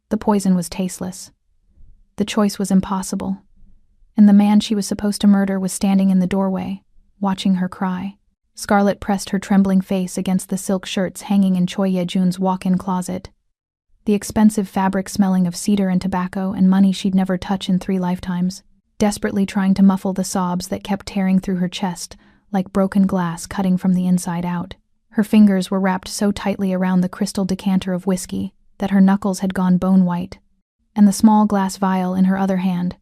The poison was tasteless. The choice was impossible. And the man she was supposed to murder was standing in the doorway, watching her cry. Scarlett pressed her trembling face against the silk shirts hanging in Choi Ye-jun's walk-in closet. The expensive fabric smelling of cedar and tobacco and money she'd never touch in 3 lifetimes, desperately trying to muffle the sobs that kept tearing through her chest like broken glass cutting from the inside out. Her fingers were wrapped so tightly around the crystal decanter of whiskey that her knuckles had gone bone-white, and the small glass vial in her other hand,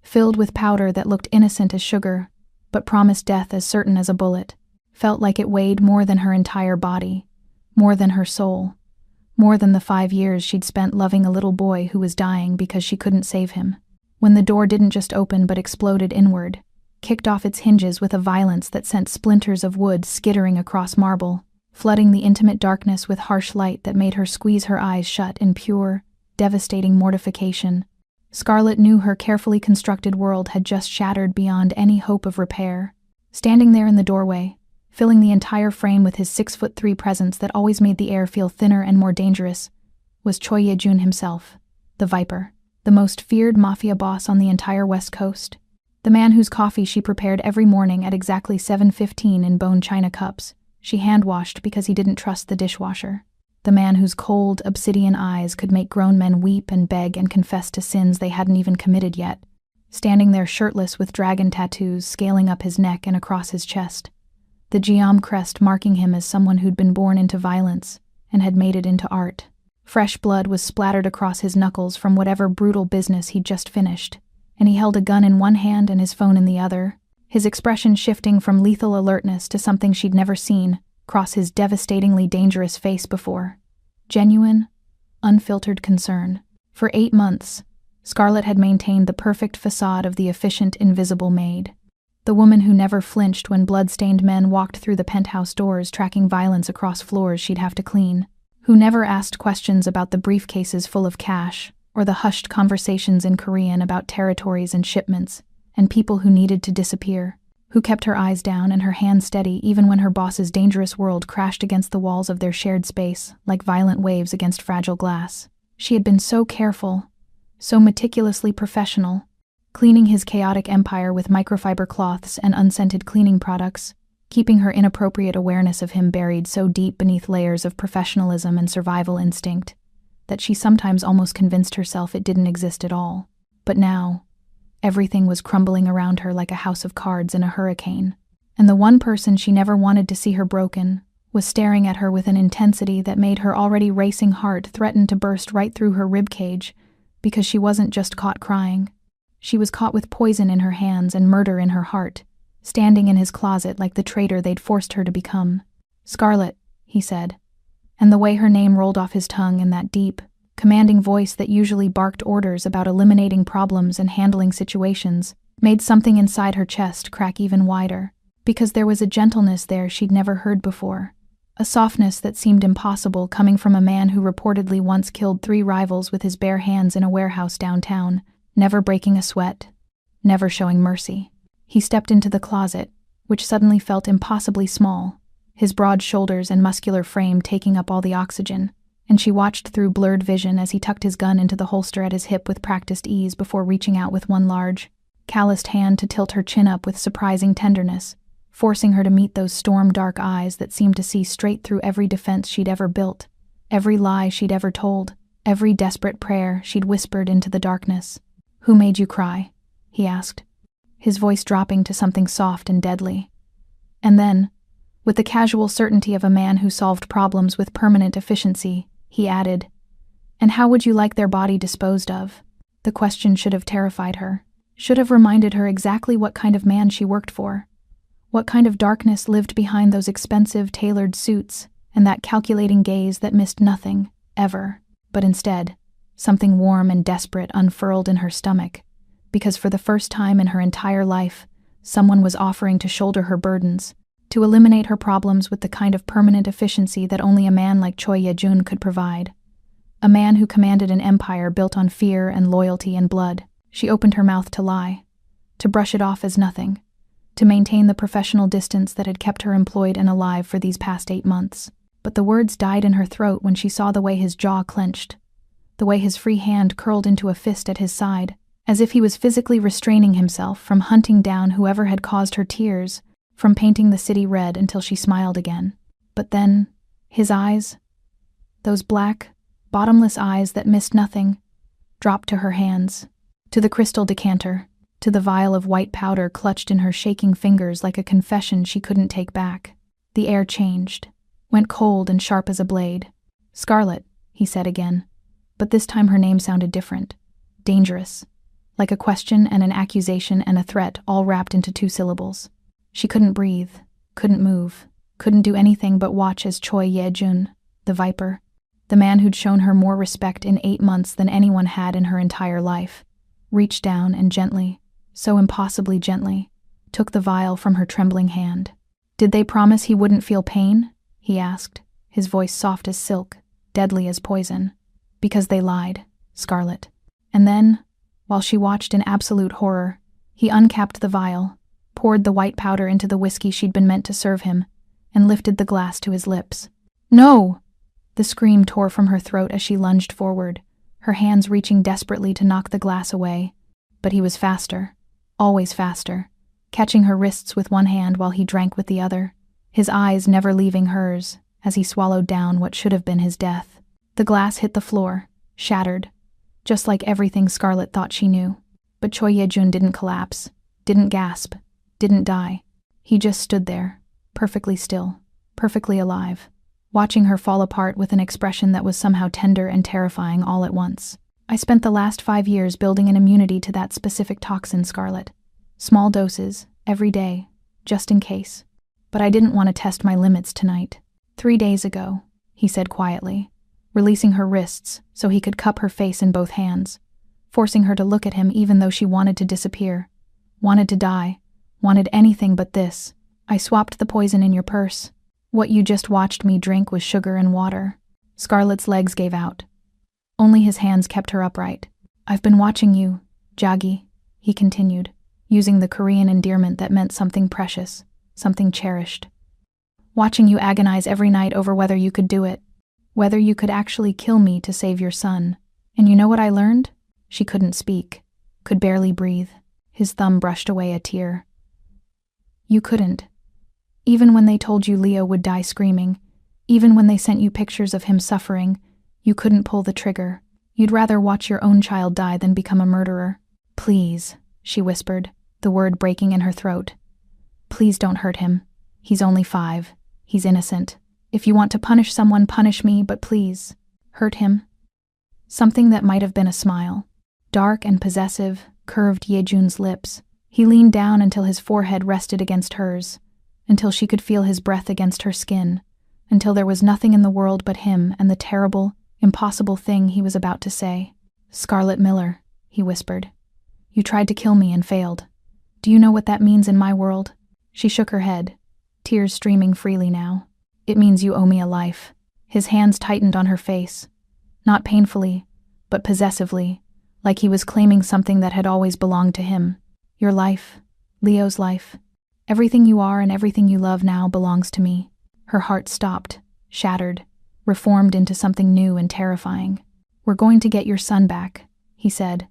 filled with powder that looked innocent as sugar, but promised death as certain as a bullet, felt like it weighed more than her entire body, more than her soul, more than the 5 years she'd spent loving a little boy who was dying because she couldn't save him. When the door didn't just open but exploded inward, kicked off its hinges with a violence that sent splinters of wood skittering across marble, flooding the intimate darkness with harsh light that made her squeeze her eyes shut in pure, devastating mortification, Scarlett knew her carefully constructed world had just shattered beyond any hope of repair. Standing there in the doorway, filling the entire frame with his 6'3" presence that always made the air feel thinner and more dangerous, was Choi Ye-jun himself, the Viper, the most feared Mafia boss on the entire West Coast, the man whose coffee she prepared every morning at exactly 7:15 in bone china cups, she hand-washed because he didn't trust the dishwasher, the man whose cold, obsidian eyes could make grown men weep and beg and confess to sins they hadn't even committed yet, standing there shirtless with dragon tattoos scaling up his neck and across his chest, the Geom crest marking him as someone who'd been born into violence and had made it into art. Fresh blood was splattered across his knuckles from whatever brutal business he'd just finished, and he held a gun in one hand and his phone in the other, his expression shifting from lethal alertness to something she'd never seen cross his devastatingly dangerous face before. Genuine, unfiltered concern. For 8 months, Scarlett had maintained the perfect facade of the efficient, invisible Maid. The woman who never flinched when blood-stained men walked through the penthouse doors tracking violence across floors she'd have to clean, who never asked questions about the briefcases full of cash, or the hushed conversations in Korean about territories and shipments, and people who needed to disappear, who kept her eyes down and her hands steady even when her boss's dangerous world crashed against the walls of their shared space like violent waves against fragile glass. She had been so careful, so meticulously professional, cleaning his chaotic empire with microfiber cloths and unscented cleaning products, keeping her inappropriate awareness of him buried so deep beneath layers of professionalism and survival instinct that she sometimes almost convinced herself it didn't exist at all. But now, everything was crumbling around her like a house of cards in a hurricane, and the one person she never wanted to see her broken was staring at her with an intensity that made her already racing heart threaten to burst right through her ribcage, because she wasn't just caught crying. She was caught with poison in her hands and murder in her heart, standing in his closet like the traitor they'd forced her to become. "Scarlett," he said, and the way her name rolled off his tongue in that deep, commanding voice that usually barked orders about eliminating problems and handling situations made something inside her chest crack even wider, because there was a gentleness there she'd never heard before, a softness that seemed impossible coming from a man who reportedly once killed 3 rivals with his bare hands in a warehouse downtown, never breaking a sweat, never showing mercy. He stepped into the closet, which suddenly felt impossibly small, his broad shoulders and muscular frame taking up all the oxygen, and she watched through blurred vision as he tucked his gun into the holster at his hip with practiced ease before reaching out with one large, calloused hand to tilt her chin up with surprising tenderness, forcing her to meet those storm-dark eyes that seemed to see straight through every defense she'd ever built, every lie she'd ever told, every desperate prayer she'd whispered into the darkness. "Who made you cry?" he asked, his voice dropping to something soft and deadly. And then, with the casual certainty of a man who solved problems with permanent efficiency, he added, "And how would you like their body disposed of?" The question should have terrified her, should have reminded her exactly what kind of man she worked for, what kind of darkness lived behind those expensive, tailored suits and that calculating gaze that missed nothing, ever. But instead, something warm and desperate unfurled in her stomach, because for the first time in her entire life, someone was offering to shoulder her burdens, to eliminate her problems with the kind of permanent efficiency that only a man like Choi Ye-jun could provide. A man who commanded an empire built on fear and loyalty and blood. She opened her mouth to lie, to brush it off as nothing, to maintain the professional distance that had kept her employed and alive for these past 8 months. But the words died in her throat when she saw the way his jaw clenched, the way his free hand curled into a fist at his side, as if he was physically restraining himself from hunting down whoever had caused her tears, from painting the city red until she smiled again. But then, his eyes, those black, bottomless eyes that missed nothing, dropped to her hands, to the crystal decanter, to the vial of white powder clutched in her shaking fingers like a confession she couldn't take back. The air changed, went cold and sharp as a blade. "Scarlet," he said again, but this time her name sounded different, dangerous, like a question and an accusation and a threat all wrapped into 2 syllables. She couldn't breathe, couldn't move, couldn't do anything but watch as Choi Ye-jun, the Viper, the man who'd shown her more respect in 8 months than anyone had in her entire life, reached down and gently, so impossibly gently, took the vial from her trembling hand. "Did they promise he wouldn't feel pain?" he asked, his voice soft as silk, deadly as poison. "Because they lied, Scarlet." And then, while she watched in absolute horror, he uncapped the vial, poured the white powder into the whiskey she'd been meant to serve him, and lifted the glass to his lips. "No!" The scream tore from her throat as she lunged forward, her hands reaching desperately to knock the glass away. But he was faster, always faster, catching her wrists with one hand while he drank with the other, his eyes never leaving hers as he swallowed down what should have been his death. The glass hit the floor, shattered, just like everything Scarlet thought she knew. But Choi Ye-jun didn't collapse, didn't gasp, didn't die. He just stood there, perfectly still, perfectly alive, watching her fall apart with an expression that was somehow tender and terrifying all at once. "I spent the last 5 years building an immunity to that specific toxin, Scarlet. Small doses, every day, just in case. But I didn't want to test my limits tonight. 3 days ago," he said quietly, releasing her wrists so he could cup her face in both hands, forcing her to look at him even though she wanted to disappear, wanted to die, wanted anything but this. "I swapped the poison in your purse. What you just watched me drink was sugar and water." Scarlet's legs gave out. Only his hands kept her upright. "I've been watching you, Jagi," he continued, using the Korean endearment that meant something precious, something cherished. "Watching you agonize every night over whether you could do it, whether you could actually kill me to save your son. And you know what I learned?" She couldn't speak, could barely breathe. His thumb brushed away a tear. "You couldn't. Even when they told you Leo would die screaming, even when they sent you pictures of him suffering, you couldn't pull the trigger. You'd rather watch your own child die than become a murderer." "Please," she whispered, the word breaking in her throat. "Please don't hurt him. He's only 5. He's innocent. If you want to punish someone, punish me, but please, hurt him." Something that might have been a smile, dark and possessive, curved Ye-jun's lips. He leaned down until his forehead rested against hers, until she could feel his breath against her skin, until there was nothing in the world but him and the terrible, impossible thing he was about to say. "Scarlet Miller," he whispered. "You tried to kill me and failed. Do you know what that means in my world?" She shook her head, tears streaming freely now. "It means you owe me a life." His hands tightened on her face, not painfully, but possessively, like he was claiming something that had always belonged to him. "Your life, Leo's life. Everything you are and everything you love now belongs to me." Her heart stopped, shattered, reformed into something new and terrifying. "We're going to get your son back," he said,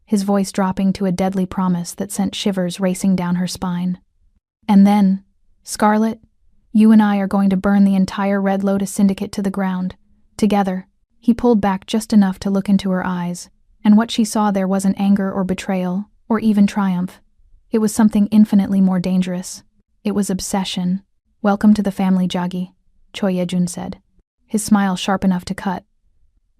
his voice dropping to a deadly promise that sent shivers racing down her spine. "And then, Scarlet, you and I are going to burn the entire Red Lotus Syndicate to the ground, together." He pulled back just enough to look into her eyes, and what she saw there wasn't anger or betrayal, or even triumph. It was something infinitely more dangerous. It was obsession. "Welcome to the family, Jagi," Choi Ye-jun said, his smile sharp enough to cut.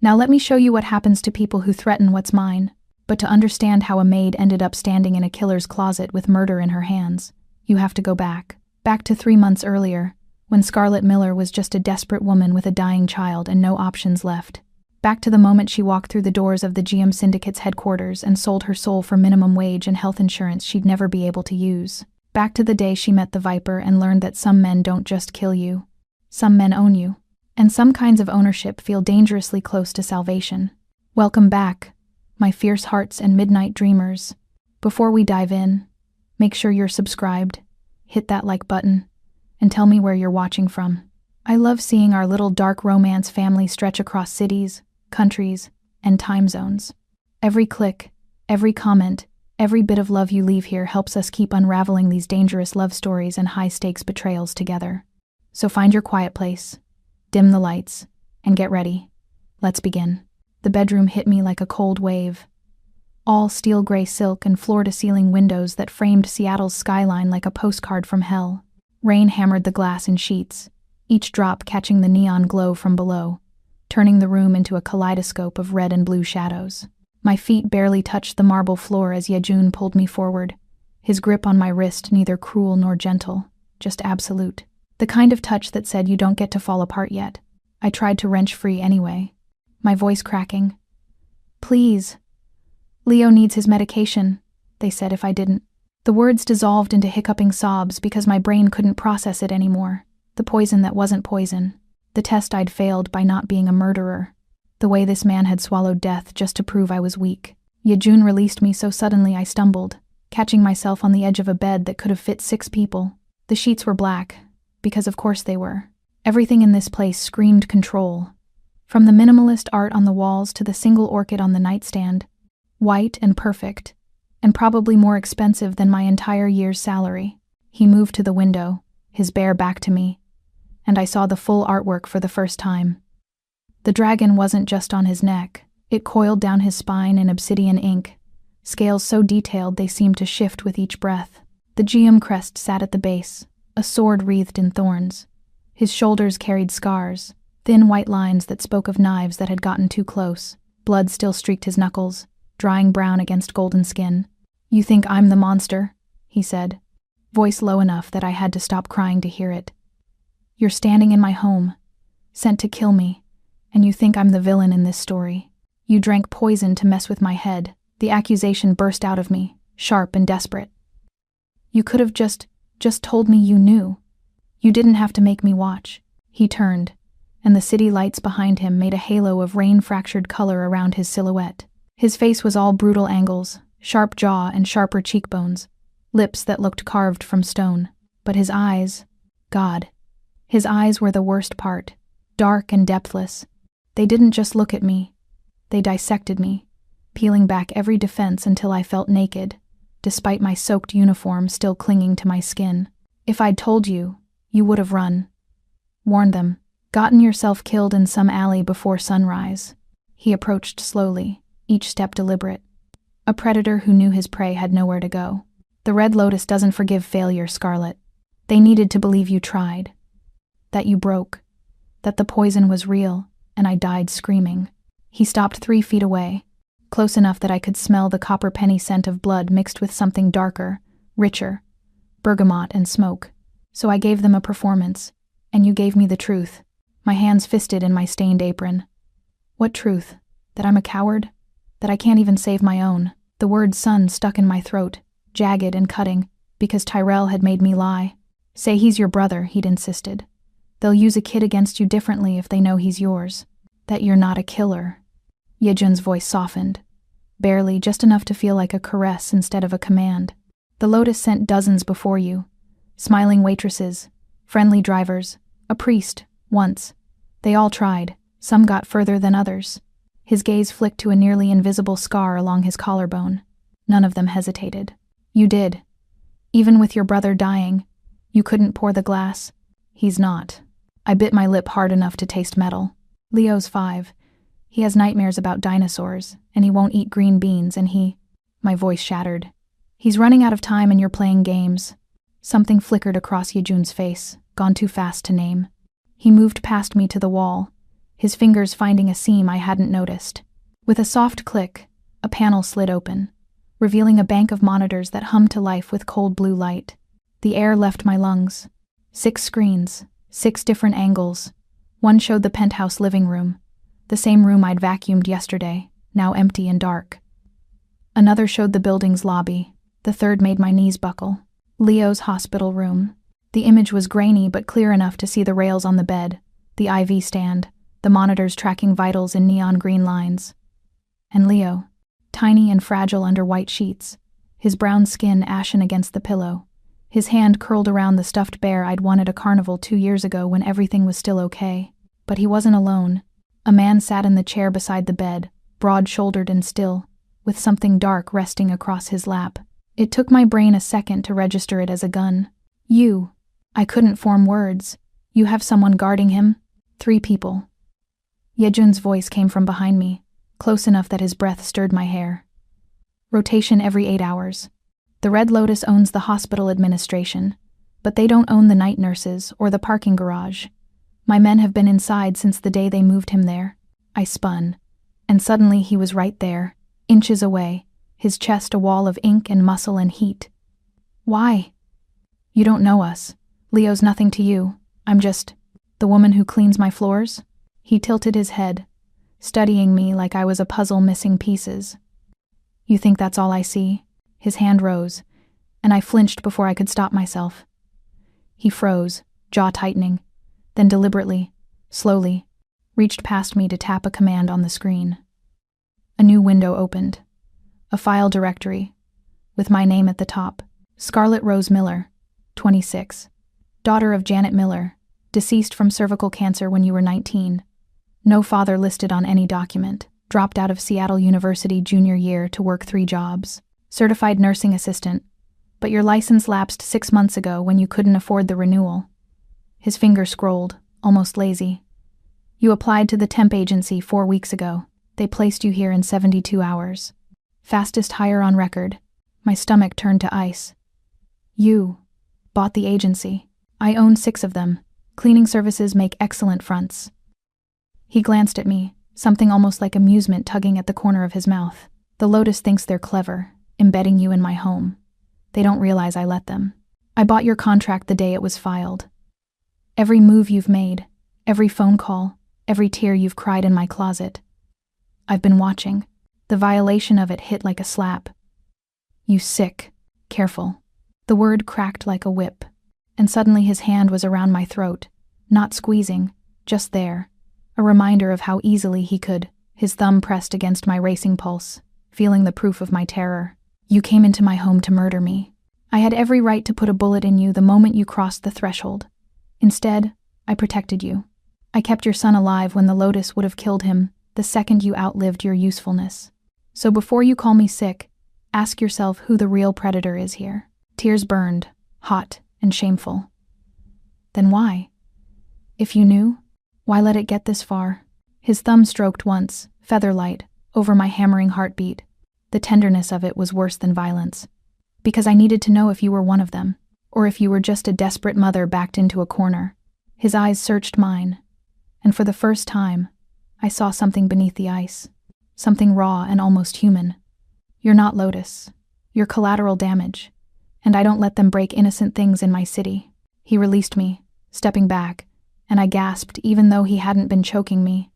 "Now let me show you what happens to people who threaten what's mine." But to understand how a maid ended up standing in a killer's closet with murder in her hands, you have to go back to 3 months earlier, when Scarlet Miller was just a desperate woman with a dying child and no options left. Back to the moment she walked through the doors of the GM Syndicate's headquarters and sold her soul for minimum wage and health insurance she'd never be able to use. Back to the day she met the Viper and learned that some men don't just kill you. Some men own you. And some kinds of ownership feel dangerously close to salvation. Welcome back, my fierce hearts and midnight dreamers. Before we dive in, make sure you're subscribed, hit that like button, and tell me where you're watching from. I love seeing our little dark romance family stretch across cities, countries, and time zones. Every click, every comment, every bit of love you leave here helps us keep unraveling these dangerous love stories and high-stakes betrayals together. So find your quiet place, dim the lights, and get ready. Let's begin. The bedroom hit me like a cold wave. All steel gray silk and floor-to-ceiling windows that framed Seattle's skyline like a postcard from hell. Rain hammered the glass in sheets, each drop catching the neon glow from below, turning the room into a kaleidoscope of red and blue shadows. My feet barely touched the marble floor as Yejun pulled me forward, his grip on my wrist neither cruel nor gentle, just absolute. The kind of touch that said you don't get to fall apart yet. I tried to wrench free anyway, my voice cracking. Please. Leo needs his medication, they said if I didn't. The words dissolved into hiccuping sobs because my brain couldn't process it anymore. The poison that wasn't poison. The test I'd failed by not being a murderer. The way this man had swallowed death just to prove I was weak. Yejun released me so suddenly I stumbled, catching myself on the edge of a bed that could have fit 6 people. The sheets were black, because of course they were. Everything in this place screamed control. From the minimalist art on the walls to the single orchid on the nightstand. White and perfect, and probably more expensive than my entire year's salary. He moved to the window, his bare back to me, and I saw the full artwork for the first time. The dragon wasn't just on his neck, it coiled down his spine in obsidian ink, scales so detailed they seemed to shift with each breath. The geum crest sat at the base, a sword wreathed in thorns. His shoulders carried scars, thin white lines that spoke of knives that had gotten too close. Blood still streaked his knuckles, drying brown against golden skin. "You think I'm the monster?" he said, voice low enough that I had to stop crying to hear it. "You're standing in my home, sent to kill me, and you think I'm the villain in this story. You drank poison to mess with my head." The accusation burst out of me, sharp and desperate. "You could have just told me you knew. You didn't have to make me watch." He turned, and the city lights behind him made a halo of rain-fractured color around his silhouette. His face was all brutal angles, sharp jaw and sharper cheekbones, lips that looked carved from stone. But his eyes, God, his eyes were the worst part, dark and depthless. They didn't just look at me, they dissected me, peeling back every defense until I felt naked, despite my soaked uniform still clinging to my skin. "If I'd told you, you would have run. Warned them, gotten yourself killed in some alley before sunrise." He approached slowly, each step deliberate. A predator who knew his prey had nowhere to go. "The Red Lotus doesn't forgive failure, Scarlet. They needed to believe you tried. That you broke. That the poison was real, and I died screaming." He stopped 3 feet away, close enough that I could smell the copper penny scent of blood mixed with something darker, richer, bergamot and smoke. "So I gave them a performance, and you gave me the truth." My hands fisted in my stained apron. "What truth? That I'm a coward? That I can't even save my own?" The word son stuck in my throat, jagged and cutting, because Tyrell had made me lie. "Say he's your brother," he'd insisted. "They'll use a kid against you differently if they know he's yours. That you're not a killer." Yejun's voice softened, barely, just enough to feel like a caress instead of a command. "The Lotus sent dozens before you. Smiling waitresses, friendly drivers, a priest, once. They all tried. Some got further than others." His gaze flicked to a nearly invisible scar along his collarbone. None of them hesitated. "You did. Even with your brother dying, you couldn't pour the glass." "He's not." I bit my lip hard enough to taste metal. "Leo's 5. He has nightmares about dinosaurs, and he won't eat green beans, and he—" My voice shattered. "He's running out of time and you're playing games." Something flickered across Yejun's face, gone too fast to name. He moved past me to the wall, his fingers finding a seam I hadn't noticed. With a soft click, a panel slid open, revealing a bank of monitors that hummed to life with cold blue light. The air left my lungs. 6 screens, 6 different angles. One showed the penthouse living room, the same room I'd vacuumed yesterday, now empty and dark. Another showed the building's lobby. The third made my knees buckle. Leo's hospital room. The image was grainy but clear enough to see the rails on the bed, the IV stand, the monitors tracking vitals in neon green lines. And Leo, tiny and fragile under white sheets, his brown skin ashen against the pillow, his hand curled around the stuffed bear I'd won at a carnival 2 years ago when everything was still okay. But he wasn't alone. A man sat in the chair beside the bed, broad-shouldered and still, with something dark resting across his lap. It took my brain a second to register it as a gun. You. I couldn't form words. You have someone guarding him? 3 people. Yejun's voice came from behind me, close enough that his breath stirred my hair. Rotation every 8 hours. The Red Lotus owns the hospital administration, but they don't own the night nurses or the parking garage. My men have been inside since the day they moved him there. I spun, and suddenly he was right there, inches away, his chest a wall of ink and muscle and heat. Why? You don't know us. Leo's nothing to you. I'm just the woman who cleans my floors. He tilted his head, studying me like I was a puzzle missing pieces. You think that's all I see? His hand rose, and I flinched before I could stop myself. He froze, jaw tightening, then deliberately, slowly, reached past me to tap a command on the screen. A new window opened. A file directory, with my name at the top. Scarlett Rose Miller, 26. Daughter of Janet Miller, deceased from cervical cancer when you were 19. No father listed on any document. Dropped out of Seattle University junior year to work 3 jobs. Certified nursing assistant. But your license lapsed 6 months ago when you couldn't afford the renewal. His finger scrolled, almost lazy. You applied to the temp agency 4 weeks ago. They placed you here in 72 hours. Fastest hire on record. My stomach turned to ice. You bought the agency. I own 6 of them. Cleaning services make excellent fronts. He glanced at me, something almost like amusement tugging at the corner of his mouth. The Lotus thinks they're clever, embedding you in my home. They don't realize I let them. I bought your contract the day it was filed. Every move you've made, every phone call, every tear you've cried in my closet. I've been watching. The violation of it hit like a slap. You sick. Careful. The word cracked like a whip, and suddenly his hand was around my throat, not squeezing, just there, a reminder of how easily he could, his thumb pressed against my racing pulse, feeling the proof of my terror. You came into my home to murder me. I had every right to put a bullet in you the moment you crossed the threshold. Instead, I protected you. I kept your son alive when the Lotus would have killed him the second you outlived your usefulness. So before you call me sick, ask yourself who the real predator is here. Tears burned, hot and shameful. Then why? If you knew, why let it get this far? His thumb stroked once, feather-light, over my hammering heartbeat. The tenderness of it was worse than violence. Because I needed to know if you were one of them, or if you were just a desperate mother backed into a corner. His eyes searched mine, and for the first time, I saw something beneath the ice. Something raw and almost human. You're not Lotus. You're collateral damage, and I don't let them break innocent things in my city. He released me, stepping back, and I gasped even though he hadn't been choking me.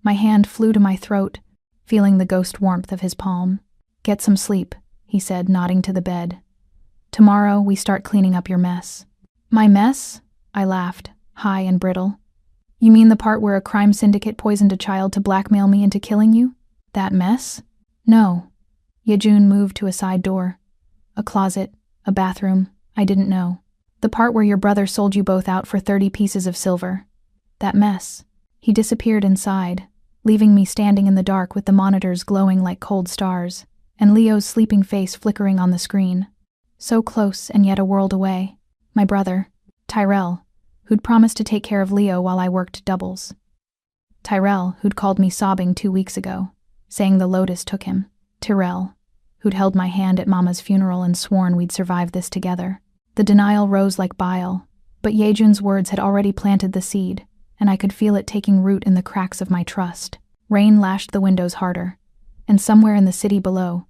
My hand flew to my throat, feeling the ghost warmth of his palm. Get some sleep, he said, nodding to the bed. Tomorrow we start cleaning up your mess. My mess? I laughed, high and brittle. You mean the part where a crime syndicate poisoned a child to blackmail me into killing you? That mess? No. Yejun moved to a side door. A closet, a bathroom, I didn't know. The part where your brother sold you both out for 30 pieces of silver. That mess. He disappeared inside, leaving me standing in the dark with the monitors glowing like cold stars, and Leo's sleeping face flickering on the screen. So close and yet a world away. My brother, Tyrell, who'd promised to take care of Leo while I worked doubles. Tyrell, who'd called me sobbing 2 weeks ago, saying the Lotus took him. Tyrell, who'd held my hand at Mama's funeral and sworn we'd survive this together. The denial rose like bile, but Yejun's words had already planted the seed, and I could feel it taking root in the cracks of my trust. Rain lashed the windows harder, and somewhere in the city below,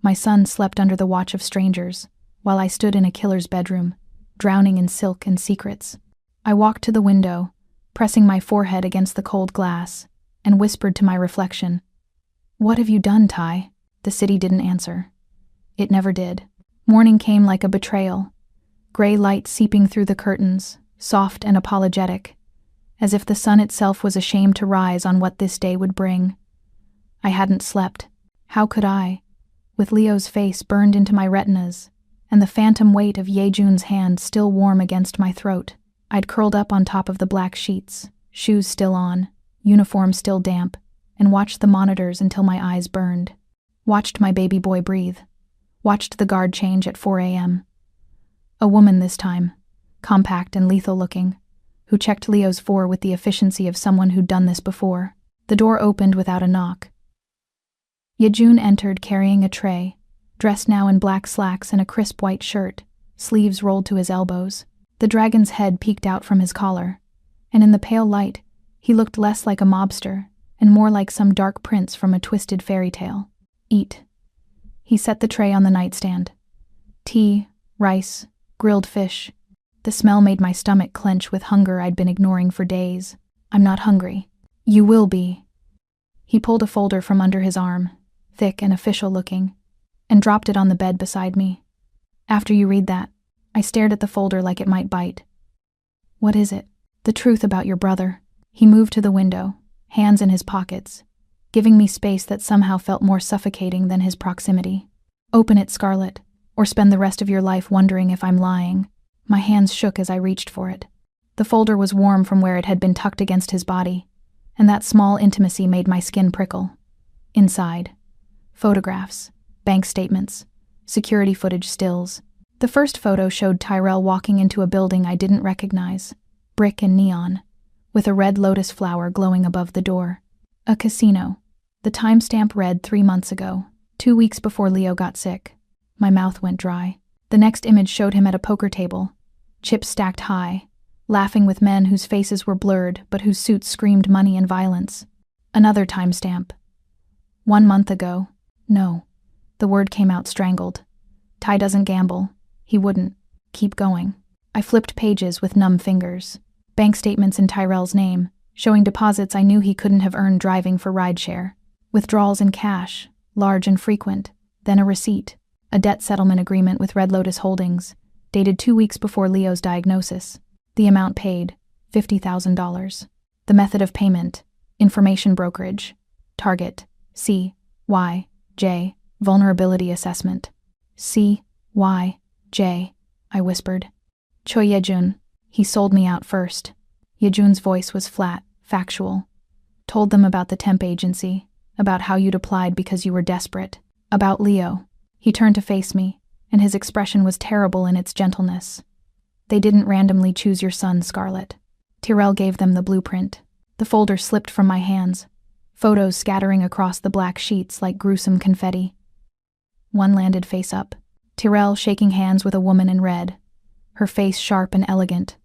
my son slept under the watch of strangers, while I stood in a killer's bedroom, drowning in silk and secrets. I walked to the window, pressing my forehead against the cold glass, and whispered to my reflection, "What have you done, Ty?" The city didn't answer. It never did. Morning came like a betrayal, gray light seeping through the curtains, soft and apologetic, as if the sun itself was ashamed to rise on what this day would bring. I hadn't slept. How could I? With Leo's face burned into my retinas, and the phantom weight of Yejun's hand still warm against my throat. I'd curled up on top of the black sheets, shoes still on, uniform still damp, and watched the monitors until my eyes burned. Watched my baby boy breathe. Watched the guard change at 4 a.m. A woman this time, compact and lethal looking, who checked Leo's 4 with the efficiency of someone who'd done this before. The door opened without a knock. Yejun entered carrying a tray, dressed now in black slacks and a crisp white shirt, sleeves rolled to his elbows. The dragon's head peeked out from his collar, and in the pale light, he looked less like a mobster and more like some dark prince from a twisted fairy tale. Eat. He set the tray on the nightstand. Tea, rice, grilled fish. The smell made my stomach clench with hunger I'd been ignoring for days. I'm not hungry. You will be. He pulled a folder from under his arm, thick and official looking, and dropped it on the bed beside me. After you read that, I stared at the folder like it might bite. What is it? The truth about your brother. He moved to the window, hands in his pockets, giving me space that somehow felt more suffocating than his proximity. Open it, Scarlet, or spend the rest of your life wondering if I'm lying. My hands shook as I reached for it. The folder was warm from where it had been tucked against his body, and that small intimacy made my skin prickle. Inside, photographs, bank statements, security footage stills. The first photo showed Tyrell walking into a building I didn't recognize, brick and neon, with a red lotus flower glowing above the door. A casino. The timestamp read 3 months ago, 2 weeks before Leo got sick. My mouth went dry. The next image showed him at a poker table, chips stacked high, laughing with men whose faces were blurred but whose suits screamed money and violence. Another timestamp. 1 month ago. No. The word came out strangled. Ty doesn't gamble. He wouldn't. Keep going. I flipped pages with numb fingers. Bank statements in Tyrell's name, showing deposits I knew he couldn't have earned driving for rideshare. Withdrawals in cash, large and frequent. Then a receipt. A debt settlement agreement with Red Lotus Holdings, dated 2 weeks before Leo's diagnosis. The amount paid, $50,000. The method of payment, information brokerage. Target, C.Y.J. Vulnerability assessment. C.Y.J. I whispered. Choi Yejun. He sold me out first. Yejun's voice was flat, factual. Told them about the temp agency, about how you'd applied because you were desperate, about Leo. He turned to face me, and his expression was terrible in its gentleness. They didn't randomly choose your son, Scarlet. Tyrell gave them the blueprint. The folder slipped from my hands, photos scattering across the black sheets like gruesome confetti. One landed face up. Tyrell shaking hands with a woman in red, her face sharp and elegant,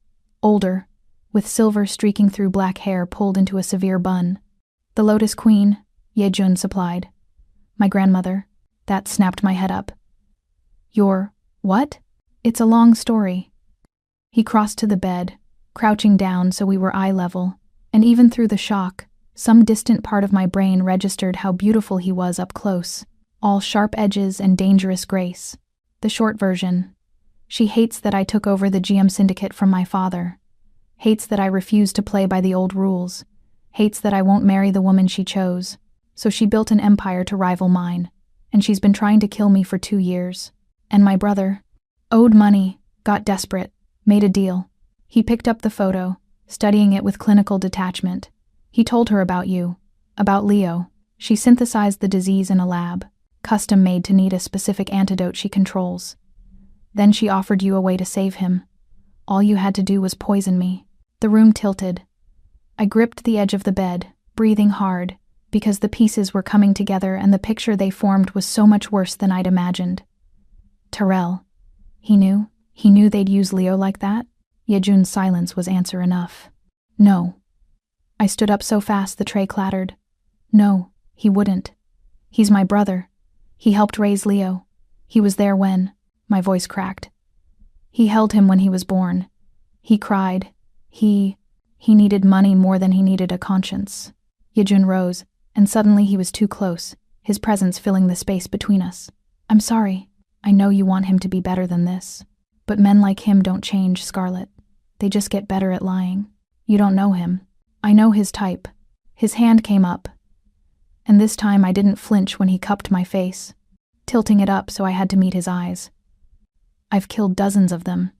older, with silver streaking through black hair pulled into a severe bun. The Lotus Queen, Yejun supplied. My grandmother. That snapped my head up. Your what? It's a long story. He crossed to the bed, crouching down so we were eye level, and even through the shock, some distant part of my brain registered how beautiful he was up close, all sharp edges and dangerous grace. The short version. She hates that I took over the GM syndicate from my father, hates that I refused to play by the old rules, hates that I won't marry the woman she chose, so she built an empire to rival mine, and she's been trying to kill me for 2 years. And my brother owed money, got desperate, made a deal. He picked up the photo, studying it with clinical detachment. He told her about you, about Leo. She synthesized the disease in a lab, custom made to need a specific antidote she controls. Then she offered you a way to save him. All you had to do was poison me. The room tilted. I gripped the edge of the bed, breathing hard, because the pieces were coming together and the picture they formed was so much worse than I'd imagined. Tyrell. He knew they'd use Leo like that? Yejun's silence was answer enough. No. I stood up so fast the tray clattered. No, he wouldn't. He's my brother. He helped raise Leo. He was there when, my voice cracked. He held him when he was born. He cried. He needed money more than he needed a conscience. Yejun rose, and suddenly he was too close, his presence filling the space between us. I'm sorry. I know you want him to be better than this. But men like him don't change, Scarlet. They just get better at lying. You don't know him. I know his type. His hand came up. And this time I didn't flinch when he cupped my face, tilting it up so I had to meet his eyes. I've killed dozens of them.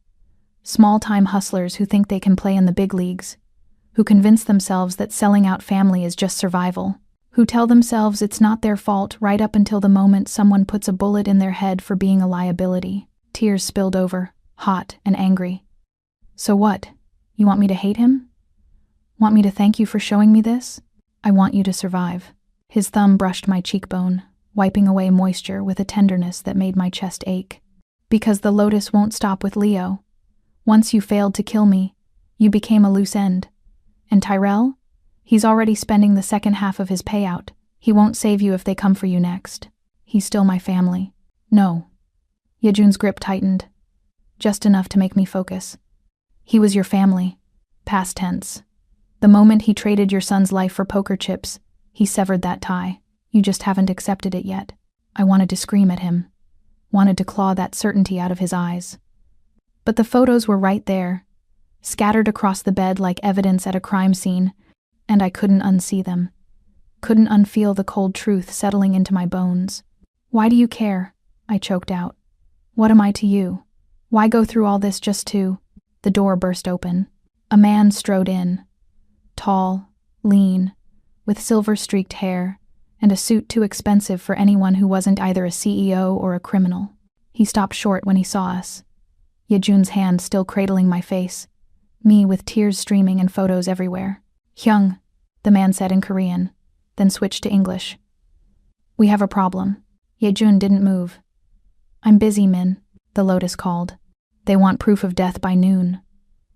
Small-time hustlers who think they can play in the big leagues, who convince themselves that selling out family is just survival. who tell themselves it's not their fault right up until the moment someone puts a bullet in their head for being a liability. Tears spilled over, hot and angry. So what? You want me to hate him? Want me to thank you for showing me this? I want you to survive. His thumb brushed my cheekbone, wiping away moisture with a tenderness that made my chest ache. Because the Lotus won't stop with Leo. Once you failed to kill me, you became a loose end. And Tyrell? He's already spending the second half of his payout. He won't save you if they come for you next. He's still my family. No. Yejun's grip tightened, just enough to make me focus. He was your family. Past tense. The moment he traded your son's life for poker chips, he severed that tie. You just haven't accepted it yet. I wanted to scream at him. Wanted to claw that certainty out of his eyes. But the photos were right there, scattered across the bed like evidence at a crime scene, and I couldn't unsee them. Couldn't unfeel the cold truth settling into my bones. Why do you care? I choked out. What am I to you? Why go through all this just to... The door burst open. A man strode in. Tall, lean, with silver-streaked hair, and a suit too expensive for anyone who wasn't either a CEO or a criminal. He stopped short when he saw us. Yejun's hand still cradling my face, me with tears streaming and photos everywhere. Hyung, the man said in Korean, then switched to English. We have a problem. Yejun didn't move. I'm busy, Min, the Lotus called. They want proof of death by noon,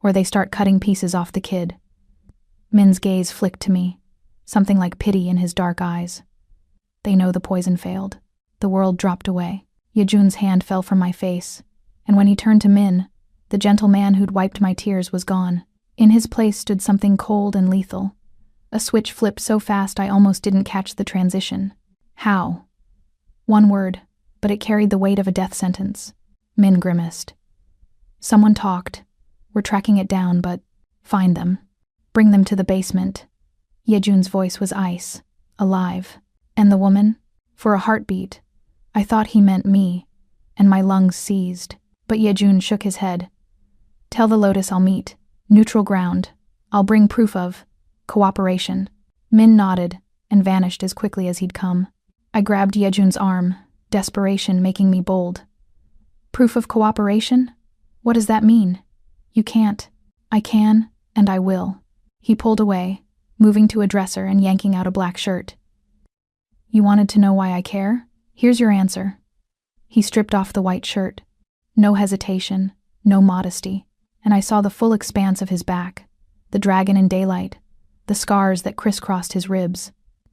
or they start cutting pieces off the kid. Min's gaze flicked to me, something like pity in his dark eyes. They know the poison failed. The world dropped away. Yejun's hand fell from my face, and when he turned to Min, the gentle man who'd wiped my tears was gone. In his place stood something cold and lethal. A switch flipped so fast I almost didn't catch the transition. How? One word, but it carried the weight of a death sentence. Min grimaced. Someone talked. We're tracking it down, but find them. Bring them to the basement. Yejun's voice was ice, alive. And the woman? For a heartbeat, I thought he meant me, and my lungs seized. But Yejun shook his head. Tell the Lotus I'll meet. Neutral ground. I'll bring proof of cooperation. Min nodded and vanished as quickly as he'd come. I grabbed Yejun's arm, desperation making me bold. Proof of cooperation? What does that mean? You can't. I can, and I will. He pulled away, moving to a dresser and yanking out a black shirt. You wanted to know why I care? Here's your answer. He stripped off the white shirt. No hesitation, no modesty, and I saw the full expanse of his back, the dragon in daylight, the scars that crisscrossed his ribs.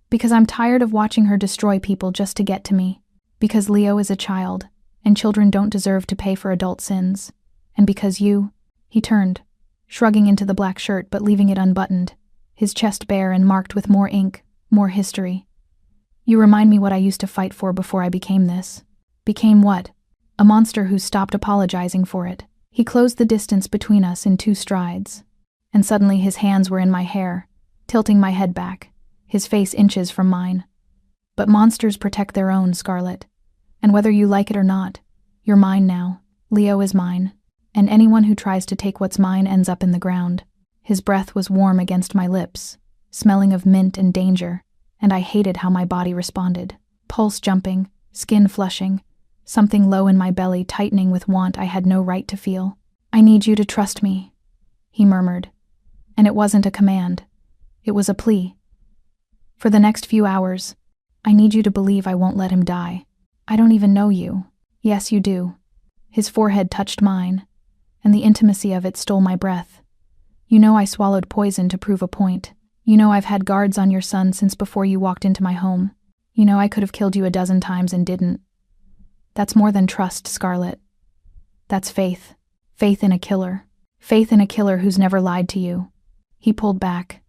Because I'm tired of watching her destroy people just to get to me. Because Leo is a child, and children don't deserve to pay for adult sins. And because you... He turned, shrugging into the black shirt but leaving it unbuttoned, his chest bare and marked with more ink, more history. You remind me what I used to fight for before I became this. Became what? A monster who stopped apologizing for it. He closed the distance between us in 2 strides. And suddenly his hands were in my hair, tilting my head back, his face inches from mine. But monsters protect their own, Scarlet. And whether you like it or not, you're mine now. Leo is mine. And anyone who tries to take what's mine ends up in the ground. His breath was warm against my lips, smelling of mint and danger, and I hated how my body responded. Pulse jumping, skin flushing, something low in my belly tightening with want I had no right to feel. I need you to trust me, he murmured. And it wasn't a command. It was a plea. For the next few hours, I need you to believe I won't let him die. I don't even know you. Yes, you do. His forehead touched mine, and the intimacy of it stole my breath. You know I swallowed poison to prove a point. You know I've had guards on your son since before you walked into my home. You know I could have killed you 12 times and didn't. That's more than trust, Scarlet. That's faith. Faith in a killer. Faith in a killer who's never lied to you. He pulled back,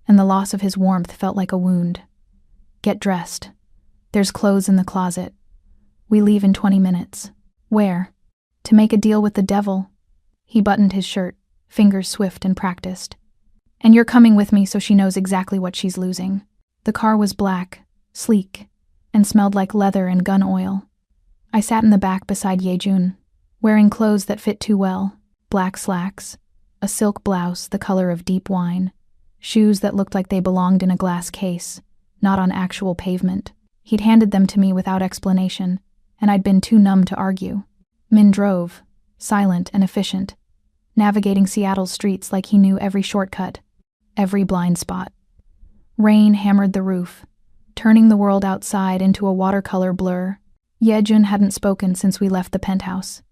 and the loss of his warmth felt like a wound. Get dressed. There's clothes in the closet. We leave in 20 minutes. Where? To make a deal with the devil. He buttoned his shirt, fingers swift and practiced. And you're coming with me so she knows exactly what she's losing. The car was black, sleek, and smelled like leather and gun oil. I sat in the back beside Yejun, wearing clothes that fit too well, black slacks, a silk blouse the color of deep wine, shoes that looked like they belonged in a glass case, not on actual pavement. He'd handed them to me without explanation, and I'd been too numb to argue. Min drove, silent and efficient, navigating Seattle's streets like he knew every shortcut, every blind spot. Rain hammered the roof, turning the world outside into a watercolor blur. Yejun hadn't spoken since we left the penthouse.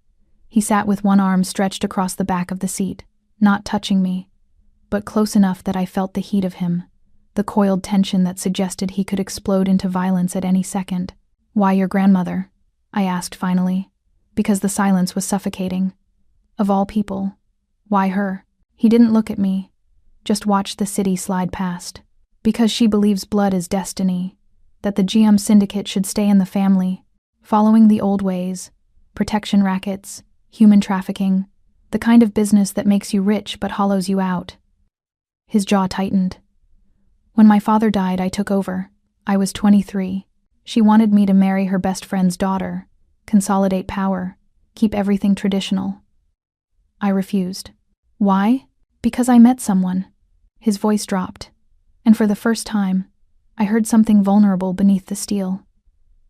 He sat with one arm stretched across the back of the seat, not touching me, but close enough that I felt the heat of him, the coiled tension that suggested he could explode into violence at any second. "Why your grandmother?" I asked finally, because the silence was suffocating. Of all people, why her? He didn't look at me, just watched the city slide past. Because she believes blood is destiny, that the GM syndicate should stay in the family, following the old ways, protection rackets, human trafficking, the kind of business that makes you rich but hollows you out. His jaw tightened. When my father died, I took over. I was 23. She wanted me to marry her best friend's daughter, consolidate power, keep everything traditional. I refused. Why? Because I met someone. His voice dropped, and for the first time, I heard something vulnerable beneath the steel.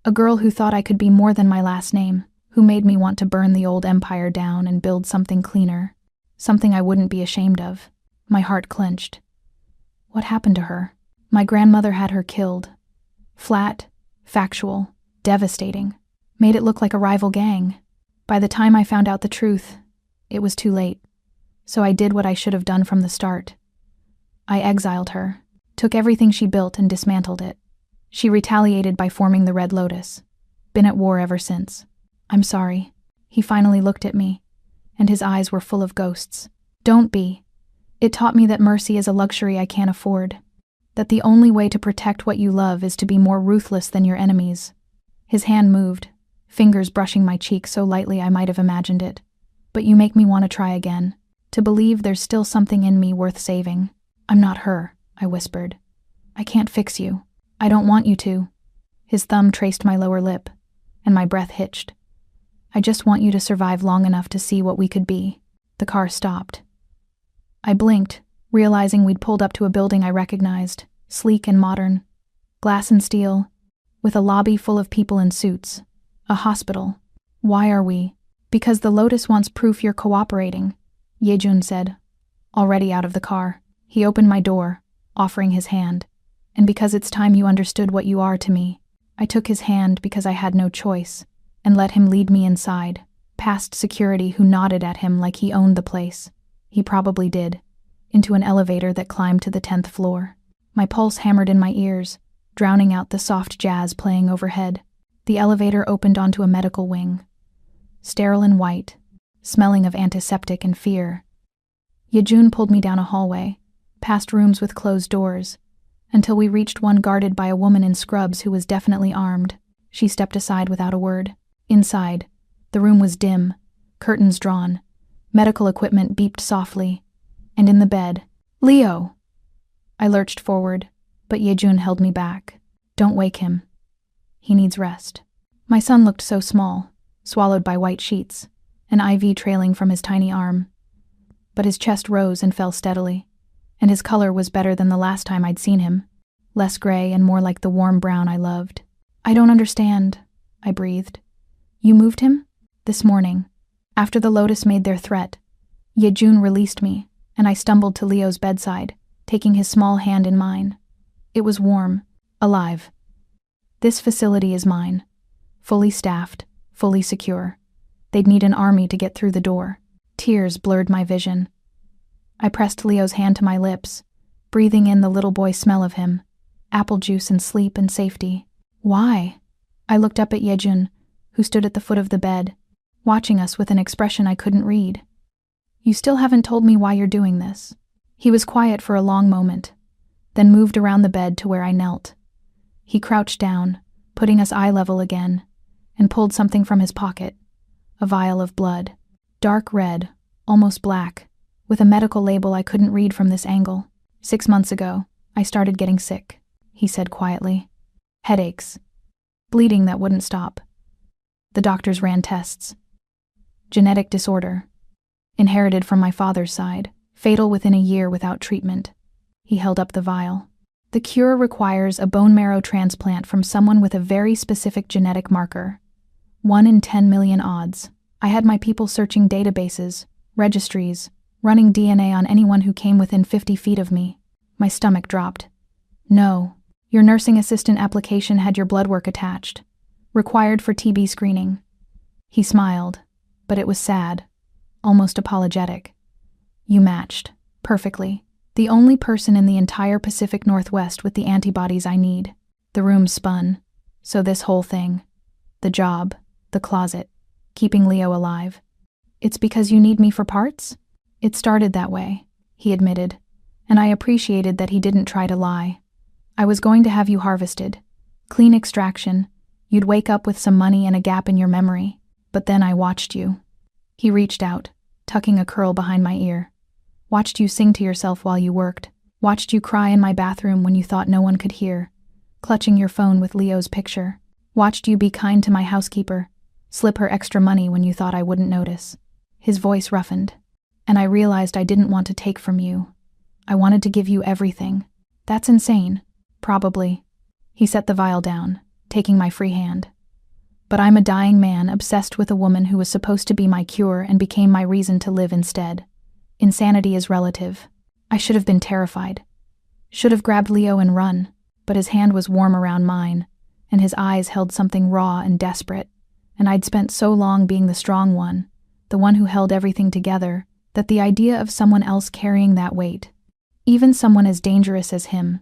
A girl who thought I could be more than my last name, who made me want to burn the old empire down and build something cleaner, something I wouldn't be ashamed of. My heart clenched. What happened to her? My grandmother had her killed. Flat, factual, devastating. Made it look like a rival gang. By the time I found out the truth, it was too late. So I did what I should have done from the start. I exiled her, took everything she built and dismantled it. She retaliated by forming the Red Lotus. Been at war ever since. I'm sorry. He finally looked at me, and his eyes were full of ghosts. Don't be. It taught me that mercy is a luxury I can't afford. That the only way to protect what you love is to be more ruthless than your enemies. His hand moved, fingers brushing my cheek so lightly I might have imagined it. But you make me want to try again, to believe there's still something in me worth saving. I'm not her, I whispered. I can't fix you. I don't want you to. His thumb traced my lower lip, and my breath hitched. I just want you to survive long enough to see what we could be. The car stopped. I blinked, realizing we'd pulled up to a building I recognized, sleek and modern, glass and steel, with a lobby full of people in suits. A hospital. Why are we? Because the Lotus wants proof you're cooperating, Yejun said, already out of the car. He opened my door, offering his hand. And because it's time you understood what you are to me. I took his hand because I had no choice, and let him lead me inside, past security who nodded at him like he owned the place. He probably did. Into an elevator that climbed to the 10th floor. My pulse hammered in my ears, drowning out the soft jazz playing overhead. The elevator opened onto a medical wing. Sterile and white, smelling of antiseptic and fear. Yejun pulled me down a hallway, past rooms with closed doors, until we reached one guarded by a woman in scrubs who was definitely armed. She stepped aside without a word. Inside, the room was dim, curtains drawn, medical equipment beeped softly, and in the bed, Leo! I lurched forward, but Yejun held me back. Don't wake him. He needs rest. My son looked so small, swallowed by white sheets, an IV trailing from his tiny arm. But his chest rose and fell steadily, and his color was better than the last time I'd seen him, less gray and more like the warm brown I loved. I don't understand, I breathed. You moved him? This morning, after the Lotus made their threat. Yejun released me, and I stumbled to Leo's bedside, taking his small hand in mine. It was warm, alive. This facility is mine. Fully staffed, fully secure. They'd need an army to get through the door. Tears blurred my vision. I pressed Leo's hand to my lips, breathing in the little boy smell of him. Apple juice and sleep and safety. Why? I looked up at Yejun, who stood at the foot of the bed, watching us with an expression I couldn't read. You still haven't told me why you're doing this. He was quiet for a long moment, then moved around the bed to where I knelt. He crouched down, putting us eye level again, and pulled something from his pocket, a vial of blood. Dark red, almost black, with a medical label I couldn't read from this angle. 6 months ago, I started getting sick, he said quietly. Headaches. Bleeding that wouldn't stop. The doctors ran tests. Genetic disorder. Inherited from my father's side. Fatal within a year without treatment. He held up the vial. The cure requires a bone marrow transplant from someone with a very specific genetic marker. 1 in 10 million odds. I had my people searching databases, registries, running DNA on anyone who came within 50 feet of me. My stomach dropped. No. Your nursing assistant application had your blood work attached. Required for TB screening. He smiled, but it was sad, almost apologetic. You matched. Perfectly. The only person in the entire Pacific Northwest with the antibodies I need. The room spun. So this whole thing. The job. The closet. Keeping Leo alive. It's because you need me for parts? It started that way, he admitted, and I appreciated that he didn't try to lie. I was going to have you harvested. Clean extraction. You'd wake up with some money and a gap in your memory. But then I watched you. He reached out, tucking a curl behind my ear. Watched you sing to yourself while you worked. Watched you cry in my bathroom when you thought no one could hear, clutching your phone with Leo's picture. Watched you be kind to my housekeeper, slip her extra money when you thought I wouldn't notice. His voice roughened, and I realized I didn't want to take from you. I wanted to give you everything. That's insane. Probably. He set the vial down, taking my free hand. But I'm a dying man obsessed with a woman who was supposed to be my cure and became my reason to live instead. Insanity is relative. I should have been terrified. Should have grabbed Leo and run, but his hand was warm around mine, and his eyes held something raw and desperate, and I'd spent so long being the strong one, the one who held everything together, that the idea of someone else carrying that weight, even someone as dangerous as him,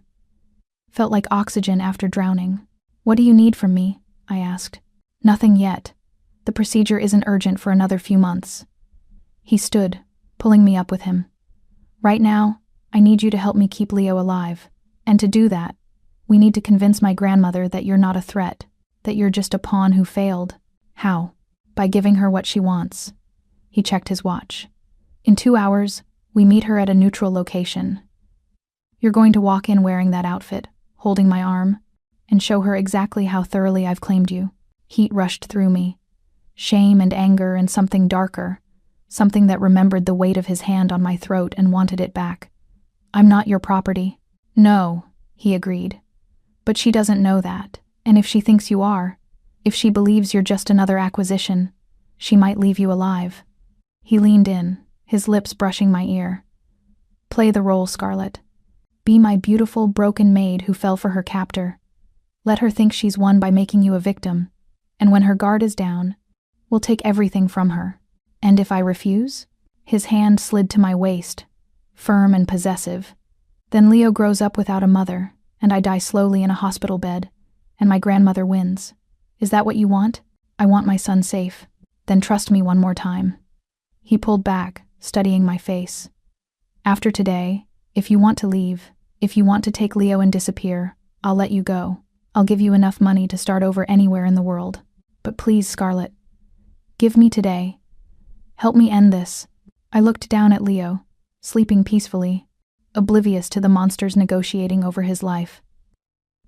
felt like oxygen after drowning. What do you need from me? I asked. Nothing yet. The procedure isn't urgent for another few months. He stood, pulling me up with him. Right now, I need you to help me keep Leo alive. And to do that, we need to convince my grandmother that you're not a threat, that you're just a pawn who failed. How? By giving her what she wants. He checked his watch. In 2 hours, we meet her at a neutral location. You're going to walk in wearing that outfit, holding my arm, and show her exactly how thoroughly I've claimed you. Heat rushed through me. Shame and anger and something darker. Something that remembered the weight of his hand on my throat and wanted it back. I'm not your property. No, he agreed. But she doesn't know that, and if she thinks you are, if she believes you're just another acquisition, she might leave you alive. He leaned in, his lips brushing my ear. Play the role, Scarlett. Be my beautiful, broken maid who fell for her captor. Let her think she's won by making you a victim, and when her guard is down, we'll take everything from her. And if I refuse? His hand slid to my waist, firm and possessive. Then Leo grows up without a mother, and I die slowly in a hospital bed, and my grandmother wins. Is that what you want? I want my son safe. Then trust me one more time. He pulled back, studying my face. After today, if you want to leave, if you want to take Leo and disappear, I'll let you go. I'll give you enough money to start over anywhere in the world. But please, Scarlett, give me today. Help me end this. I looked down at Leo, sleeping peacefully, oblivious to the monsters negotiating over his life.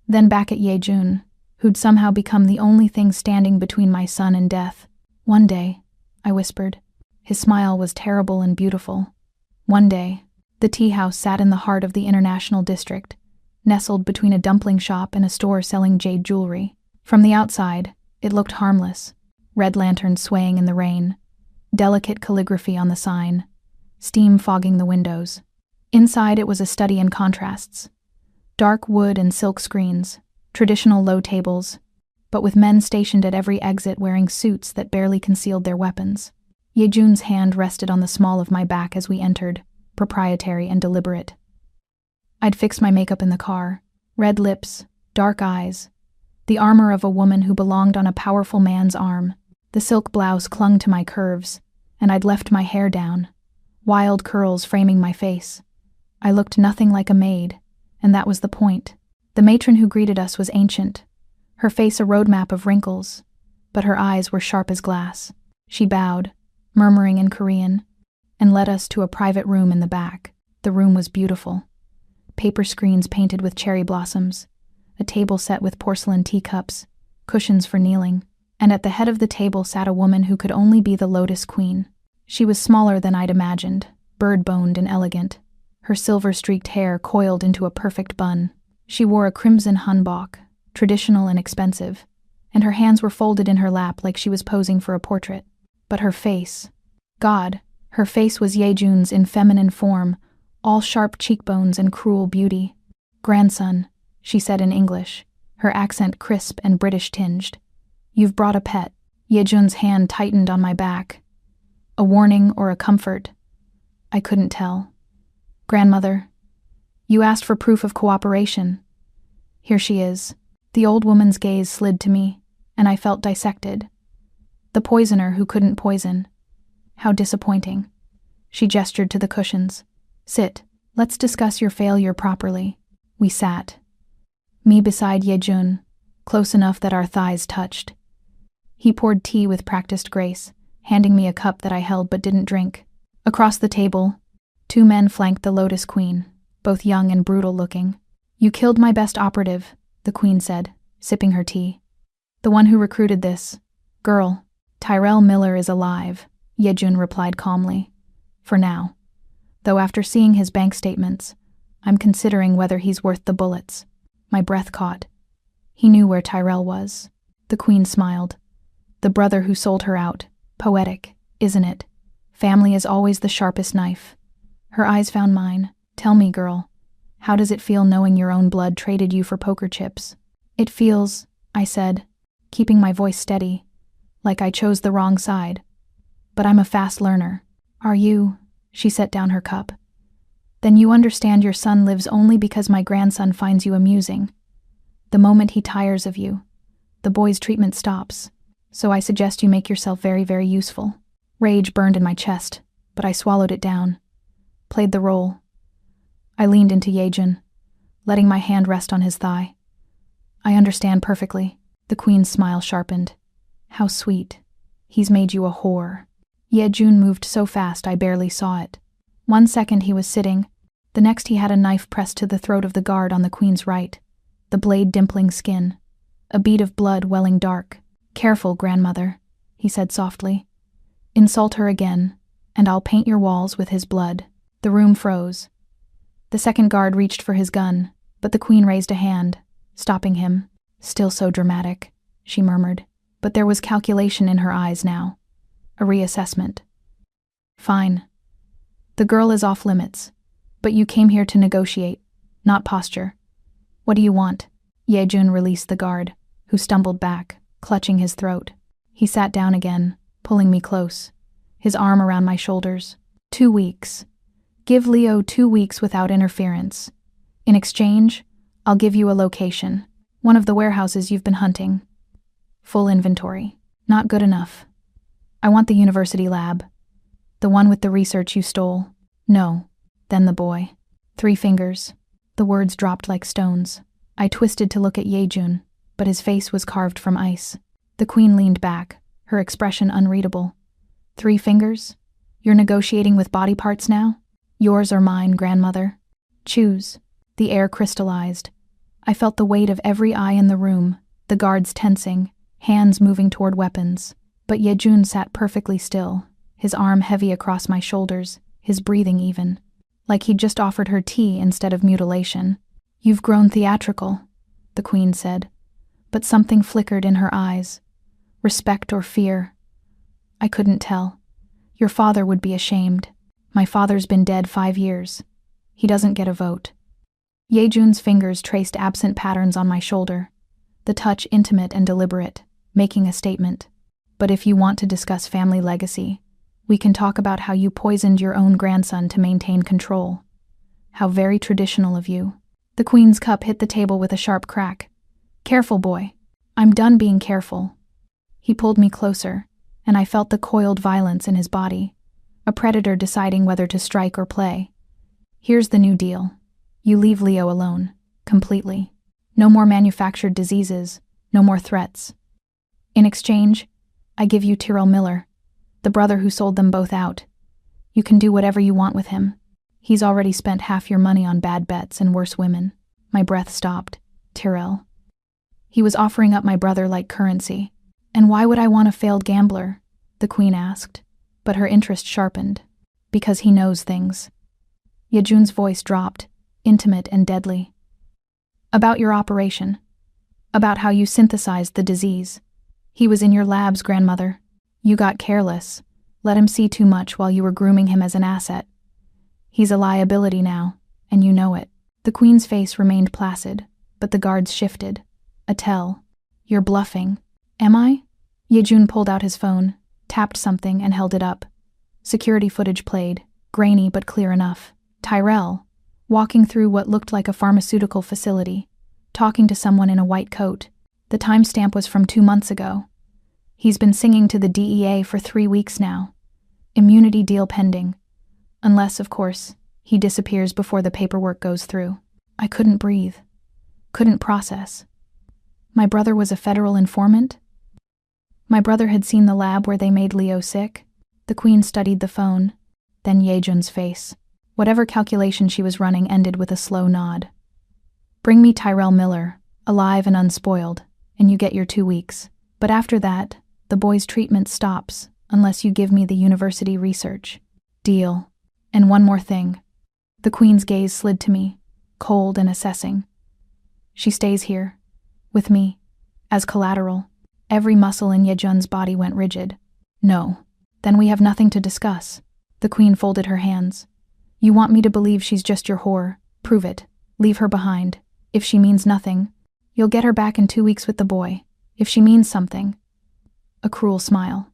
Then back at Yejun, who'd somehow become the only thing standing between my son and death. One day, I whispered. His smile was terrible and beautiful. One day, the tea house sat in the heart of the International District, nestled between a dumpling shop and a store selling jade jewelry. From the outside, it looked harmless. Red lanterns swaying in the rain, delicate calligraphy on the sign, steam fogging the windows. Inside it was a study in contrasts. Dark wood and silk screens, traditional low tables, but with men stationed at every exit wearing suits that barely concealed their weapons. Yejun's hand rested on the small of my back as we entered, proprietary and deliberate. I'd fixed my makeup in the car, red lips, dark eyes, the armor of a woman who belonged on a powerful man's arm. The silk blouse clung to my curves, and I'd left my hair down, wild curls framing my face. I looked nothing like a maid, and that was the point. The matron who greeted us was ancient, her face a roadmap of wrinkles, but her eyes were sharp as glass. She bowed, murmuring in Korean, and led us to a private room in the back. The room was beautiful. Paper screens painted with cherry blossoms, a table set with porcelain teacups, cushions for kneeling, and at the head of the table sat a woman who could only be the Lotus Queen. She was smaller than I'd imagined, bird-boned and elegant, her silver-streaked hair coiled into a perfect bun. She wore a crimson hanbok, traditional and expensive, and her hands were folded in her lap like she was posing for a portrait. But her face… God, her face was Yejun's in feminine form, all sharp cheekbones and cruel beauty. "Grandson," she said in English, her accent crisp and British-tinged. "You've brought a pet." Yejun's hand tightened on my back. A warning or a comfort? I couldn't tell. "Grandmother, you asked for proof of cooperation. Here she is." The old woman's gaze slid to me, and I felt dissected. The poisoner who couldn't poison. How disappointing. She gestured to the cushions. "Sit. Let's discuss your failure properly." We sat. Me beside Yejun, close enough that our thighs touched. He poured tea with practiced grace, handing me a cup that I held but didn't drink. Across the table, 2 men flanked the Lotus Queen, both young and brutal-looking. "You killed my best operative," the Queen said, sipping her tea. "The one who recruited this girl." "Tyrell Miller is alive," Yejun replied calmly. "For now. Though after seeing his bank statements, I'm considering whether he's worth the bullets." My breath caught. He knew where Tyrell was. The Queen smiled. "The brother who sold her out. Poetic, isn't it? Family is always the sharpest knife." Her eyes found mine. "Tell me, girl, how does it feel knowing your own blood traded you for poker chips?" "It feels," I said, keeping my voice steady, "like I chose the wrong side. But I'm a fast learner." "Are you?" She set down her cup. "Then you understand your son lives only because my grandson finds you amusing. The moment he tires of you, the boy's treatment stops. So I suggest you make yourself very, very useful." Rage burned in my chest, but I swallowed it down. Played the role. I leaned into Yejun, letting my hand rest on his thigh. "I understand perfectly." The Queen's smile sharpened. "How sweet. He's made you a whore." Yejun moved so fast I barely saw it. 1 second he was sitting, the next he had a knife pressed to the throat of the guard on the Queen's right, the blade dimpling skin, a bead of blood welling dark. "Careful, grandmother," he said softly. "Insult her again, and I'll paint your walls with his blood." The room froze. The second guard reached for his gun, but the Queen raised a hand, stopping him. "Still so dramatic," she murmured, but there was calculation in her eyes now. A reassessment. "Fine. The girl is off limits, but you came here to negotiate, not posture. What do you want?" Yejun released the guard, who stumbled back, clutching his throat. He sat down again, pulling me close, his arm around my shoulders. 2 weeks. Give Leo 2 weeks without interference. In exchange, I'll give you a location, one of the warehouses you've been hunting. Full inventory. Not good enough. I want the university lab. The one with the research you stole. No. Then the boy. 3 fingers. The words dropped like stones. I twisted to look at Yejun, but his face was carved from ice. The Queen leaned back, her expression unreadable. 3 fingers? You're negotiating with body parts now? Yours or mine, grandmother? Choose. The air crystallized. I felt the weight of every eye in the room, the guards tensing, hands moving toward weapons. But Yejun sat perfectly still, his arm heavy across my shoulders, his breathing even, like he'd just offered her tea instead of mutilation. "You've grown theatrical," the Queen said, but something flickered in her eyes. Respect or fear? I couldn't tell. "Your father would be ashamed. My father's been dead 5 years. He doesn't get a vote." Yejun's fingers traced absent patterns on my shoulder, the touch intimate and deliberate, making a statement. "But if you want to discuss family legacy, we can talk about how you poisoned your own grandson to maintain control. How very traditional of you." The Queen's cup hit the table with a sharp crack. "Careful, boy. I'm done being careful." He pulled me closer, and I felt the coiled violence in his body, a predator deciding whether to strike or play. "Here's the new deal. You leave Leo alone, completely. No more manufactured diseases, no more threats. In exchange, I give you Tyrell Miller, the brother who sold them both out. You can do whatever you want with him. He's already spent half your money on bad bets and worse women." My breath stopped. Tyrell. He was offering up my brother like currency. "And why would I want a failed gambler?" the Queen asked, but her interest sharpened. "Because he knows things." Yejun's voice dropped, intimate and deadly. About your operation. About how you synthesized the disease. He was in your labs, grandmother. You got careless. Let him see too much while you were grooming him as an asset. He's a liability now, and you know it." The Queen's face remained placid, but the guards shifted. "Attell, you're bluffing." "Am I?" Yejun pulled out his phone, tapped something, and held it up. Security footage played, grainy but clear enough. Tyrell, walking through what looked like a pharmaceutical facility, talking to someone in a white coat. The timestamp was from 2 months ago. He's been singing to the DEA for 3 weeks now. Immunity deal pending. Unless, of course, he disappears before the paperwork goes through. I couldn't breathe. Couldn't process. My brother was a federal informant? My brother had seen the lab where they made Leo sick. The Queen studied the phone, then Yejun's face. Whatever calculation she was running ended with a slow nod. "Bring me Tyrell Miller, alive and unspoiled, and you get your 2 weeks. But after that, the boy's treatment stops, unless you give me the university research." "Deal. And one more thing." The Queen's gaze slid to me, cold and assessing. "She stays here, with me, as collateral." Every muscle in Yejun's body went rigid. "No. Then we have nothing to discuss." The Queen folded her hands. "You want me to believe she's just your whore? Prove it. Leave her behind. If she means nothing, you'll get her back in 2 weeks with the boy. If she means something." A cruel smile.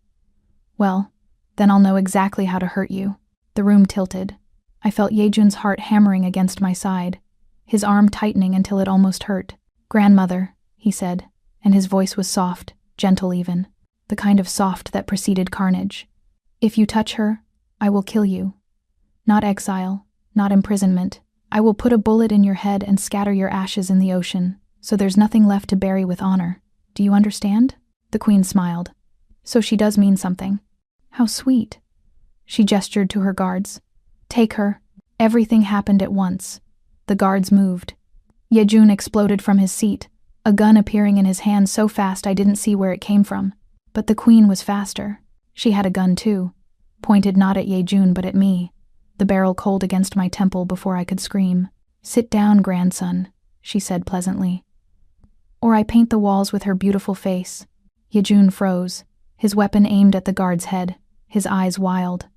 "Well, then I'll know exactly how to hurt you." The room tilted. I felt Yejun's heart hammering against my side, his arm tightening until it almost hurt. "Grandmother," he said, and his voice was soft, gentle even, the kind of soft that preceded carnage. "If you touch her, I will kill you. Not exile, not imprisonment. I will put a bullet in your head and scatter your ashes in the ocean, so there's nothing left to bury with honor. Do you understand?" The Queen smiled. "So she does mean something. How sweet." She gestured to her guards. "Take her." Everything happened at once. The guards moved. Yejun exploded from his seat, a gun appearing in his hand so fast I didn't see where it came from. But the Queen was faster. She had a gun too, pointed not at Yejun but at me, the barrel cold against my temple before I could scream. "Sit down, grandson," she said pleasantly. "Or I paint the walls with her beautiful face." Yejun froze, his weapon aimed at the guard's head, his eyes wild.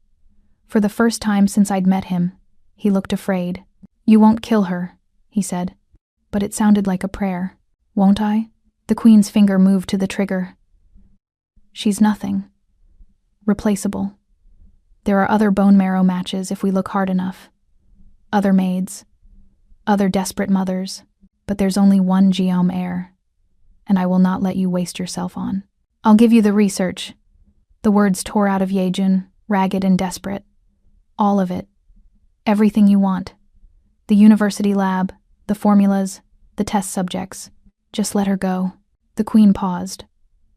For the first time since I'd met him, he looked afraid. "You won't kill her," he said, but it sounded like a prayer. "Won't I?" The Queen's finger moved to the trigger. "She's nothing. Replaceable. There are other bone marrow matches if we look hard enough. Other maids. Other desperate mothers. But there's only one Guillaume heir, and I will not let you waste yourself on. I'll give you the research." The words tore out of Yejun, ragged and desperate. "All of it. Everything you want. The university lab, the formulas, the test subjects. Just let her go." The Queen paused.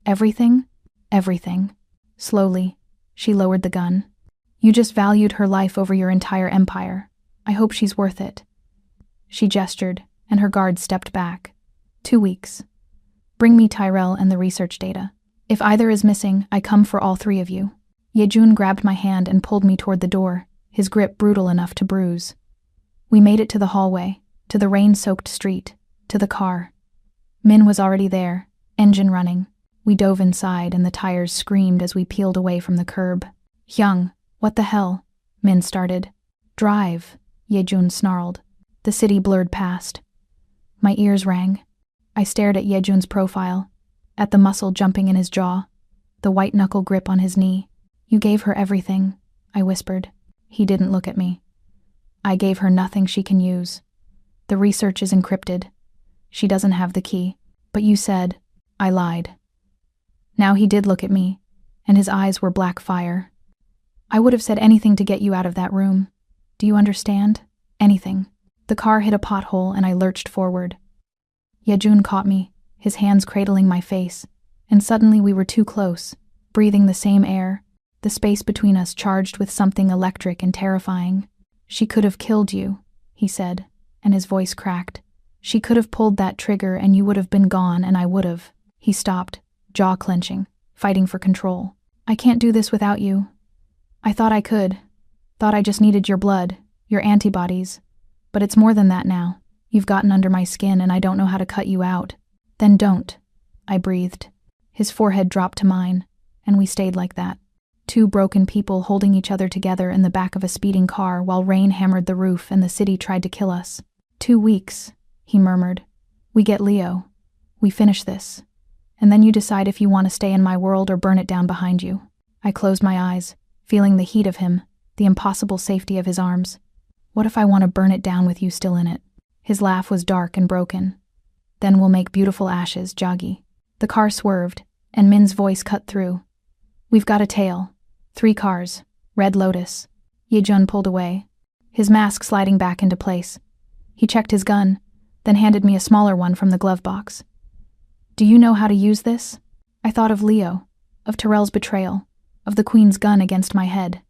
"Everything?" "Everything." Slowly, she lowered the gun. "You just valued her life over your entire empire. I hope she's worth it." She gestured, and her guards stepped back. 2 weeks. Bring me Tyrell and the research data. If either is missing, I come for all 3 of you." Yejun grabbed my hand and pulled me toward the door, his grip brutal enough to bruise. We made it to the hallway, to the rain-soaked street, to the car. Min was already there, engine running. We dove inside and the tires screamed as we peeled away from the curb. "Hyung, what the hell?" Min started. "Drive," Yejun snarled. The city blurred past. My ears rang. I stared at Yejun's profile, at the muscle jumping in his jaw, the white-knuckle grip on his knee. "You gave her everything," I whispered. He didn't look at me. "I gave her nothing she can use. The research is encrypted. She doesn't have the key. But you said..." I lied. Now he did look at me, and his eyes were black fire. "I would have said anything to get you out of that room. Do you understand? Anything." The car hit a pothole and I lurched forward. Yejun caught me, his hands cradling my face, and suddenly we were too close, breathing the same air, the space between us charged with something electric and terrifying. "She could have killed you," he said, and his voice cracked. "She could have pulled that trigger and you would have been gone and I would have." He stopped, jaw clenching, fighting for control. "I can't do this without you. I thought I could. Thought I just needed your blood, your antibodies. But it's more than that now. You've gotten under my skin and I don't know how to cut you out. Then don't, I breathed. His forehead dropped to mine, and we stayed like that. Two broken people holding each other together in the back of a speeding car while rain hammered the roof and the city tried to kill us. 2 weeks, he murmured. We get Leo. We finish this. And then you decide if you want to stay in my world or burn it down behind you. I closed my eyes, feeling the heat of him, the impossible safety of his arms. What if I want to burn it down with you still in it? His laugh was dark and broken. Then we'll make beautiful ashes, Jaggi. The car swerved, and Min's voice cut through. We've got a tail. 3 cars. Red Lotus. Yejun pulled away, his mask sliding back into place. He checked his gun, then handed me a smaller one from the glove box. Do you know how to use this? I thought of Leo, of Tyrell's betrayal, of the Queen's gun against my head.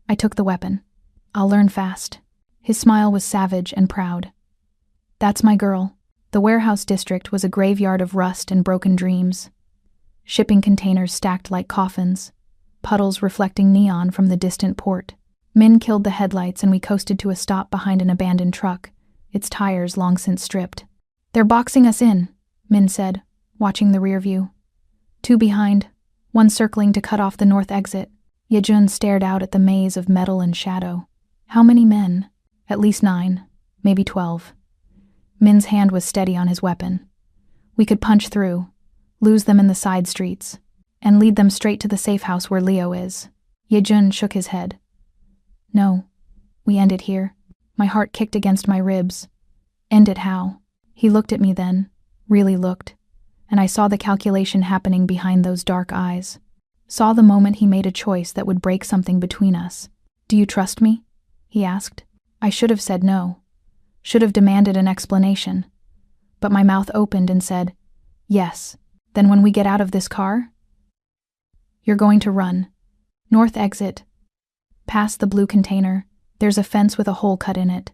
I took the weapon. I'll learn fast. His smile was savage and proud. That's my girl. The warehouse district was a graveyard of rust and broken dreams. Shipping containers stacked like coffins, puddles reflecting neon from the distant port. Min killed the headlights and we coasted to a stop behind an abandoned truck, its tires long since stripped. They're boxing us in, Min said, watching the rear view. 2 behind, 1 circling to cut off the north exit. Yejun stared out at the maze of metal and shadow. How many men? At least 9, maybe 12. Min's hand was steady on his weapon. We could punch through, lose them in the side streets, and lead them straight to the safe house where Leo is. Yejun shook his head. No, we end it here. My heart kicked against my ribs. End it how? He looked at me then, really looked, and I saw the calculation happening behind those dark eyes. Saw the moment he made a choice that would break something between us. Do you trust me? He asked. I should have said no. Should have demanded an explanation. But my mouth opened and said, yes. Then when we get out of this car? You're going to run. North exit. Past the blue container, there's a fence with a hole cut in it.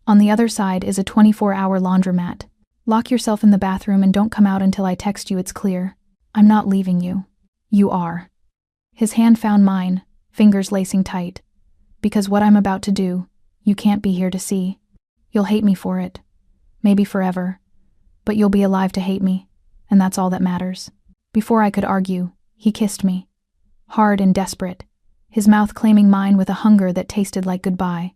On the other side is a 24-hour laundromat. Lock yourself in the bathroom and don't come out until I text you it's clear. I'm not leaving you. You are. His hand found mine, fingers lacing tight. Because what I'm about to do, you can't be here to see. You'll hate me for it. Maybe forever. But you'll be alive to hate me, and that's all that matters. Before I could argue, he kissed me. Hard and desperate, his mouth claiming mine with a hunger that tasted like goodbye.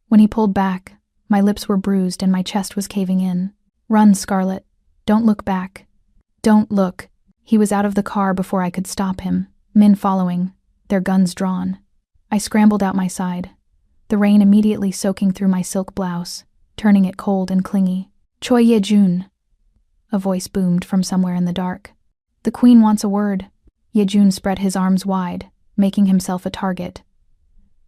When he pulled back, my lips were bruised and my chest was caving in. Run, Scarlet. Don't look back. Don't look. He was out of the car before I could stop him, Min following, their guns drawn. I scrambled out my side, the rain immediately soaking through my silk blouse, turning it cold and clingy. Choi Yejun. A voice boomed from somewhere in the dark. The Queen wants a word. Yejun spread his arms wide, making himself a target.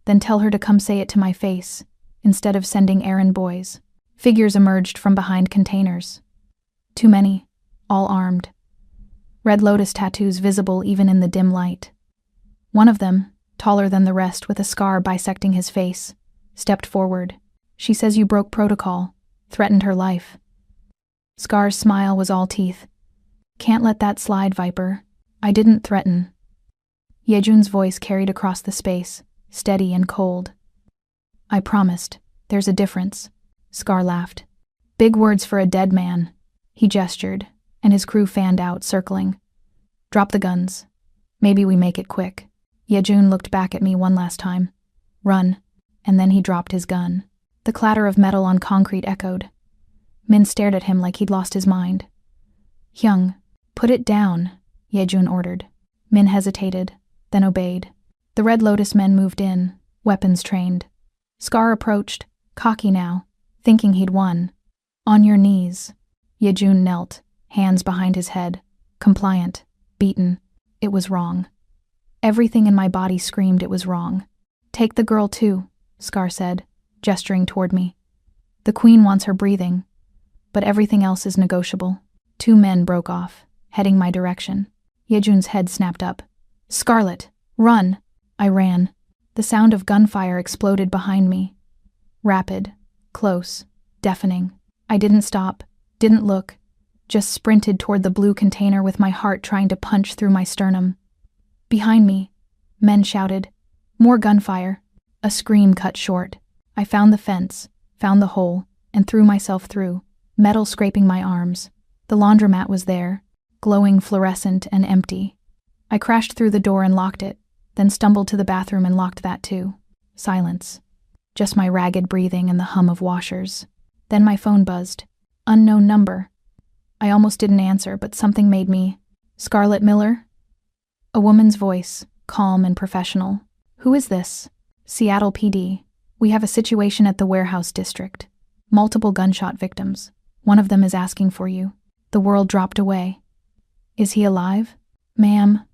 Then tell her to come say it to my face, instead of sending errand boys. Figures emerged from behind containers. Too many, all armed. Red Lotus tattoos visible even in the dim light. One of them, taller than the rest with a scar bisecting his face, stepped forward. She says you broke protocol, threatened her life. Scar's smile was all teeth. Can't let that slide, Viper. I didn't threaten. Yejun's voice carried across the space, steady and cold. I promised. There's a difference. Scar laughed. Big words for a dead man. He gestured, and his crew fanned out, circling. Drop the guns. Maybe we make it quick. Yejun looked back at me one last time. Run. And then he dropped his gun. The clatter of metal on concrete echoed. Min stared at him like he'd lost his mind. Hyung, put it down, Yejun ordered. Min hesitated, then obeyed. The Red Lotus men moved in, weapons trained. Scar approached, cocky now, thinking he'd won. On your knees. Yejun knelt, hands behind his head, compliant, beaten. It was wrong. Everything in my body screamed it was wrong. Take the girl too, Scar said, gesturing toward me. The Queen wants her breathing, but everything else is negotiable. 2 men broke off, heading my direction. Yejun's head snapped up. Scarlet, run! I ran. The sound of gunfire exploded behind me. Rapid, close, deafening. I didn't stop, didn't look, just sprinted toward the blue container with my heart trying to punch through my sternum. Behind me, men shouted. More gunfire. A scream cut short. I found the fence, found the hole, and threw myself through, metal scraping my arms. The laundromat was there, glowing fluorescent and empty. I crashed through the door and locked it, then stumbled to the bathroom and locked that too. Silence. Just my ragged breathing and the hum of washers. Then my phone buzzed. Unknown number. I almost didn't answer, but something made me. Scarlett Miller? A woman's voice, calm and professional. Who is this? Seattle PD. We have a situation at the warehouse district. Multiple gunshot victims. One of them is asking for you. The world dropped away. Is he alive? Ma'am.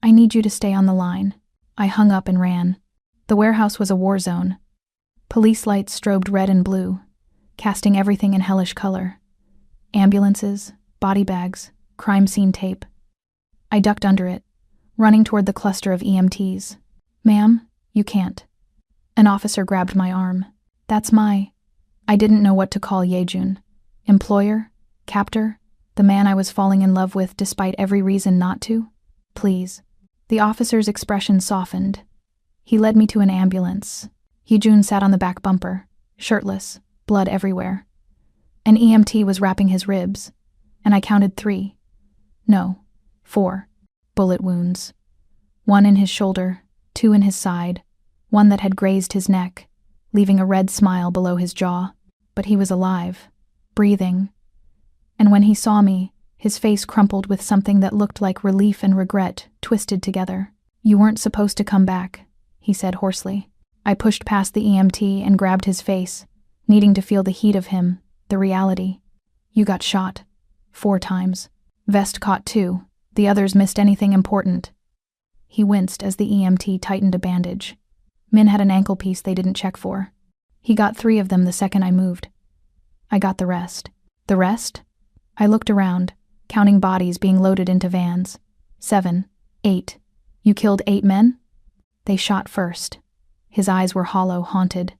I need you to stay on the line. I hung up and ran. The warehouse was a war zone. Police lights strobed red and blue, casting everything in hellish color. Ambulances, body bags, crime scene tape. I ducked under it, running toward the cluster of EMTs. Ma'am, you can't. An officer grabbed my arm. That's my... I didn't know what to call Yejun. Employer? Captor? The man I was falling in love with despite every reason not to? Please. The officer's expression softened. He led me to an ambulance. Yejun sat on the back bumper, shirtless, blood everywhere. An EMT was wrapping his ribs, and I counted 3. No, 4. Bullet wounds. 1 in his shoulder, 2 in his side, 1 that had grazed his neck, leaving a red smile below his jaw. But he was alive, breathing. And when he saw me, his face crumpled with something that looked like relief and regret twisted together. You weren't supposed to come back, he said hoarsely. I pushed past the EMT and grabbed his face, needing to feel the heat of him, the reality. You got shot. 4 times. Vest caught 2. The others missed anything important. He winced as the EMT tightened a bandage. Min had an ankle piece they didn't check for. He got 3 of them the second I moved. I got the rest. The rest? I looked around, counting bodies being loaded into vans. 7, 8. You killed 8 men? They shot first. His eyes were hollow, haunted.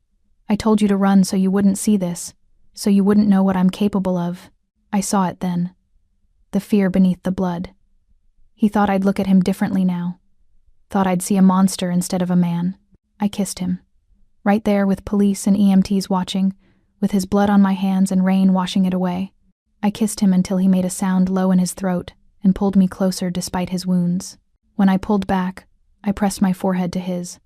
I told you to run so you wouldn't see this, so you wouldn't know what I'm capable of. I saw it then. The fear beneath the blood. He thought I'd look at him differently now. Thought I'd see a monster instead of a man. I kissed him. Right there with police and EMTs watching, with his blood on my hands and rain washing it away. I kissed him until he made a sound low in his throat and pulled me closer despite his wounds. When I pulled back, I pressed my forehead to his.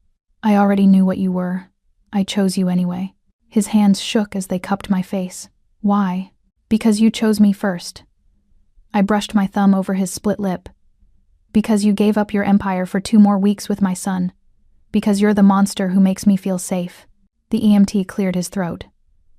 I already knew what you were. I chose you anyway. His hands shook as they cupped my face. Why? Because you chose me first. I brushed my thumb over his split lip. Because you gave up your empire for 2 more weeks with my son. Because you're the monster who makes me feel safe. The EMT cleared his throat.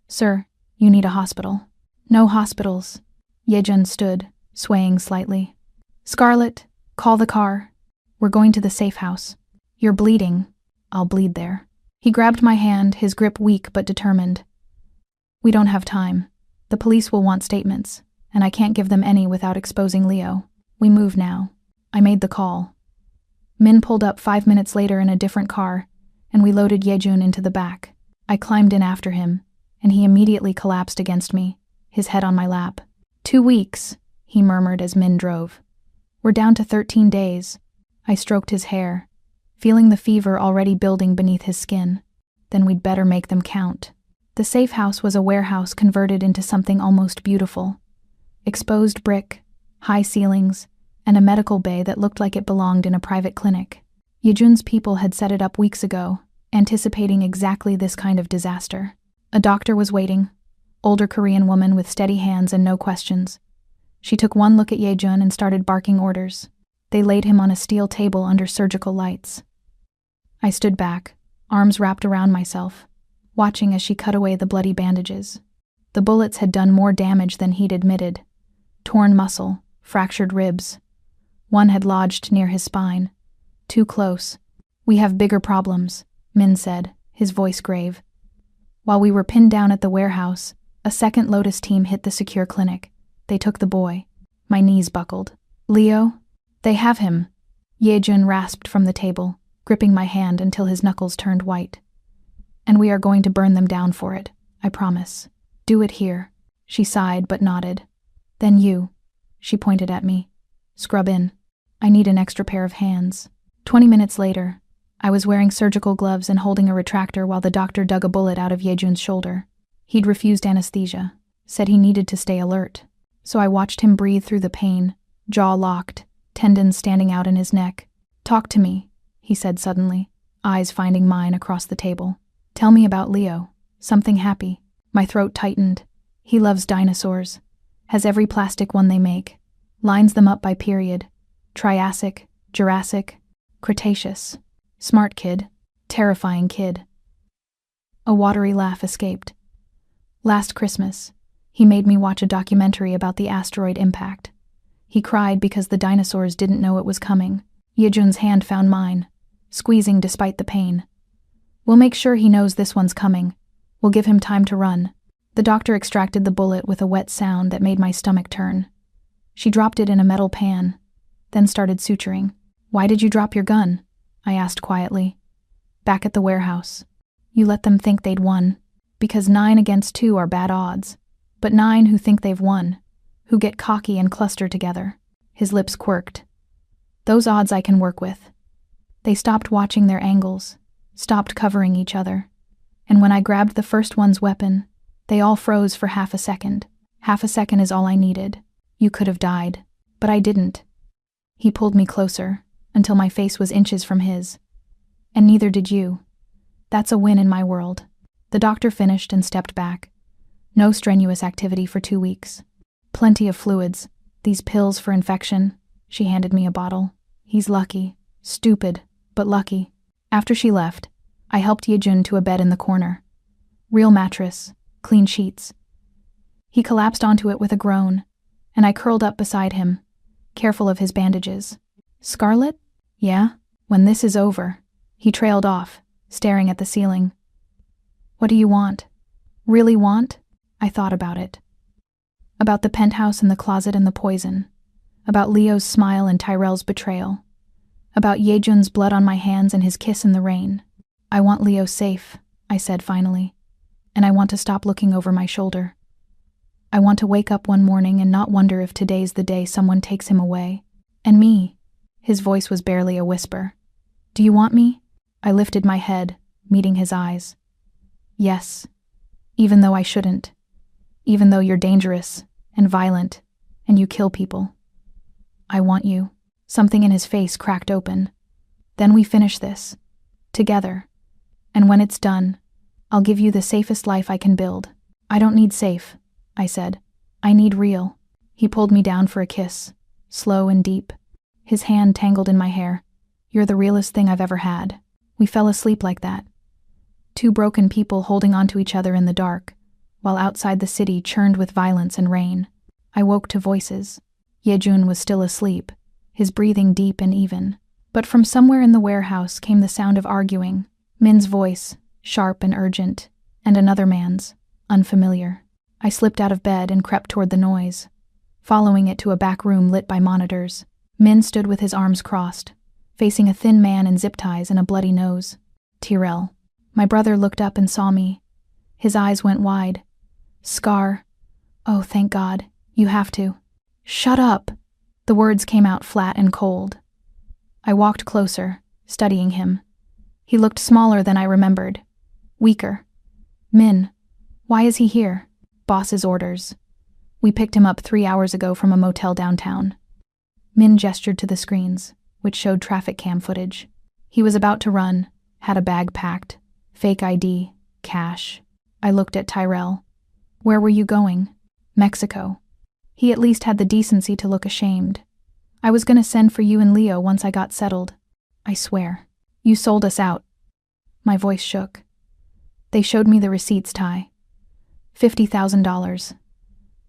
Sir, you need a hospital. No hospitals. Yejun stood, swaying slightly. Scarlett, call the car. We're going to the safe house. You're bleeding. I'll bleed there. He grabbed my hand, his grip weak but determined. We don't have time. The police will want statements, and I can't give them any without exposing Leo. We move now. I made the call. Min pulled up 5 minutes later in a different car, and we loaded Yejun into the back. I climbed in after him, and he immediately collapsed against me, his head on my lap. 2 weeks, he murmured as Min drove. We're down to 13 days. I stroked his hair, feeling the fever already building beneath his skin. Then we'd better make them count. The safe house was a warehouse converted into something almost beautiful. Exposed brick, high ceilings, and a medical bay that looked like it belonged in a private clinic. Yejun's people had set it up weeks ago, anticipating exactly this kind of disaster. A doctor was waiting, older Korean woman with steady hands and no questions. She took one look at Yejun and started barking orders. They laid him on a steel table under surgical lights. I stood back, arms wrapped around myself, watching as she cut away the bloody bandages. The bullets had done more damage than he'd admitted. Torn muscle, fractured ribs. One had lodged near his spine. Too close. We have bigger problems, Min said, his voice grave. While we were pinned down at the warehouse, a second Lotus team hit the secure clinic. They took the boy. My knees buckled. Leo? They have him. Yejun rasped from the table, gripping my hand until his knuckles turned white. And we are going to burn them down for it, I promise. Do it here. She sighed but nodded. Then you. She pointed at me. Scrub in. I need an extra pair of hands. 20 minutes later, I was wearing surgical gloves and holding a retractor while the doctor dug a bullet out of Yejun's shoulder. He'd refused anesthesia, said he needed to stay alert. So I watched him breathe through the pain, jaw locked, tendons standing out in his neck. "Talk to me," he said suddenly, eyes finding mine across the table. "Tell me about Leo. Something happy." My throat tightened. "He loves dinosaurs. Has every plastic one they make. Lines them up by period. Triassic, Jurassic, Cretaceous. Smart kid. Terrifying kid." A watery laugh escaped. "Last Christmas, he made me watch a documentary about the asteroid impact. He cried because the dinosaurs didn't know it was coming." Yejun's hand found mine, squeezing despite the pain. "We'll make sure he knows this one's coming. We'll give him time to run." The doctor extracted the bullet with a wet sound that made my stomach turn. She dropped it in a metal pan, then started suturing. "Why did you drop your gun?" I asked quietly. "Back at the warehouse. You let them think they'd won. Because 9 against 2 are bad odds. But 9 who think they've won, who get cocky and cluster together." His lips quirked. "Those odds I can work with." They stopped watching their angles, stopped covering each other. And when I grabbed the first one's weapon, they all froze for half a second. Half a second is all I needed. "You could have died. But I didn't." He pulled me closer, until my face was inches from his. "And neither did you. That's a win in my world." The doctor finished and stepped back. No strenuous activity for 2 weeks. Plenty of fluids. These pills for infection. She handed me a bottle. "He's lucky. Stupid, but lucky." After she left, I helped Yejun to a bed in the corner. Real mattress, clean sheets. He collapsed onto it with a groan, and I curled up beside him, careful of his bandages. "Scarlet? Yeah? When this is over." He trailed off, staring at the ceiling. "What do you want?" "Really want?" I thought about it. About the penthouse and the closet and the poison. About Leo's smile and Tyrell's betrayal. About Yejun's blood on my hands and his kiss in the rain. "I want Leo safe," I said finally. "And I want to stop looking over my shoulder. I want to wake up one morning and not wonder if today's the day someone takes him away. And me." His voice was barely a whisper. "Do you want me?" I lifted my head, meeting his eyes. "Yes. Even though I shouldn't. Even though you're dangerous and violent and you kill people. I want you." Something in his face cracked open. "Then we finish this. Together. And when it's done, I'll give you the safest life I can build." "I don't need safe," I said. "I need real." He pulled me down for a kiss, slow and deep. His hand tangled in my hair. "You're the realest thing I've ever had." We fell asleep like that. 2 broken people holding onto each other in the dark, while outside the city churned with violence and rain. I woke to voices. Yejun was still asleep, his breathing deep and even. But from somewhere in the warehouse came the sound of arguing, Min's voice, sharp and urgent, and another man's, unfamiliar. I slipped out of bed and crept toward the noise, following it to a back room lit by monitors. Min stood with his arms crossed, facing a thin man in zip ties and a bloody nose. Tyrell. My brother looked up and saw me. His eyes went wide. "Scar. Oh, thank God. You have to." "Shut up." The words came out flat and cold. I walked closer, studying him. He looked smaller than I remembered. Weaker. "Min. Why is he here?" "Boss's orders. We picked him up 3 hours ago from a motel downtown." Min gestured to the screens, which showed traffic cam footage. He was about to run, had a bag packed, fake ID, cash. I looked at Tyrell. "Where were you going?" "Mexico." He at least had the decency to look ashamed. "I was going to send for you and Leo once I got settled." "I swear. You sold us out." My voice shook. "They showed me the receipts, Ty. $50,000.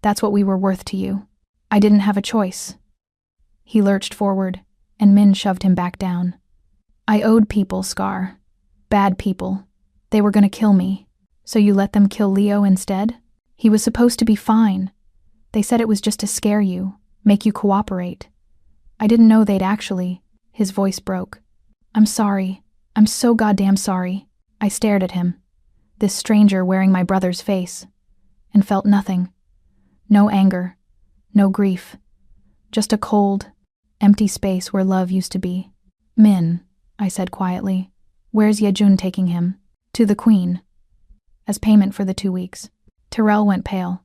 That's what we were worth to you. I didn't have a choice." He lurched forward, and Min shoved him back down. "I owed people, Scar. Bad people. They were going to kill me. So you let them kill Leo instead? He was supposed to be fine. They said it was just to scare you, make you cooperate. I didn't know they'd actually." His voice broke. "I'm sorry. I'm so goddamn sorry." I stared at him, this stranger wearing my brother's face, and felt nothing. No anger, no grief. Just a cold, empty space where love used to be. "Min," I said quietly, "where's Yejun taking him?" "To the Queen. As payment for the 2 weeks." Tyrell went pale.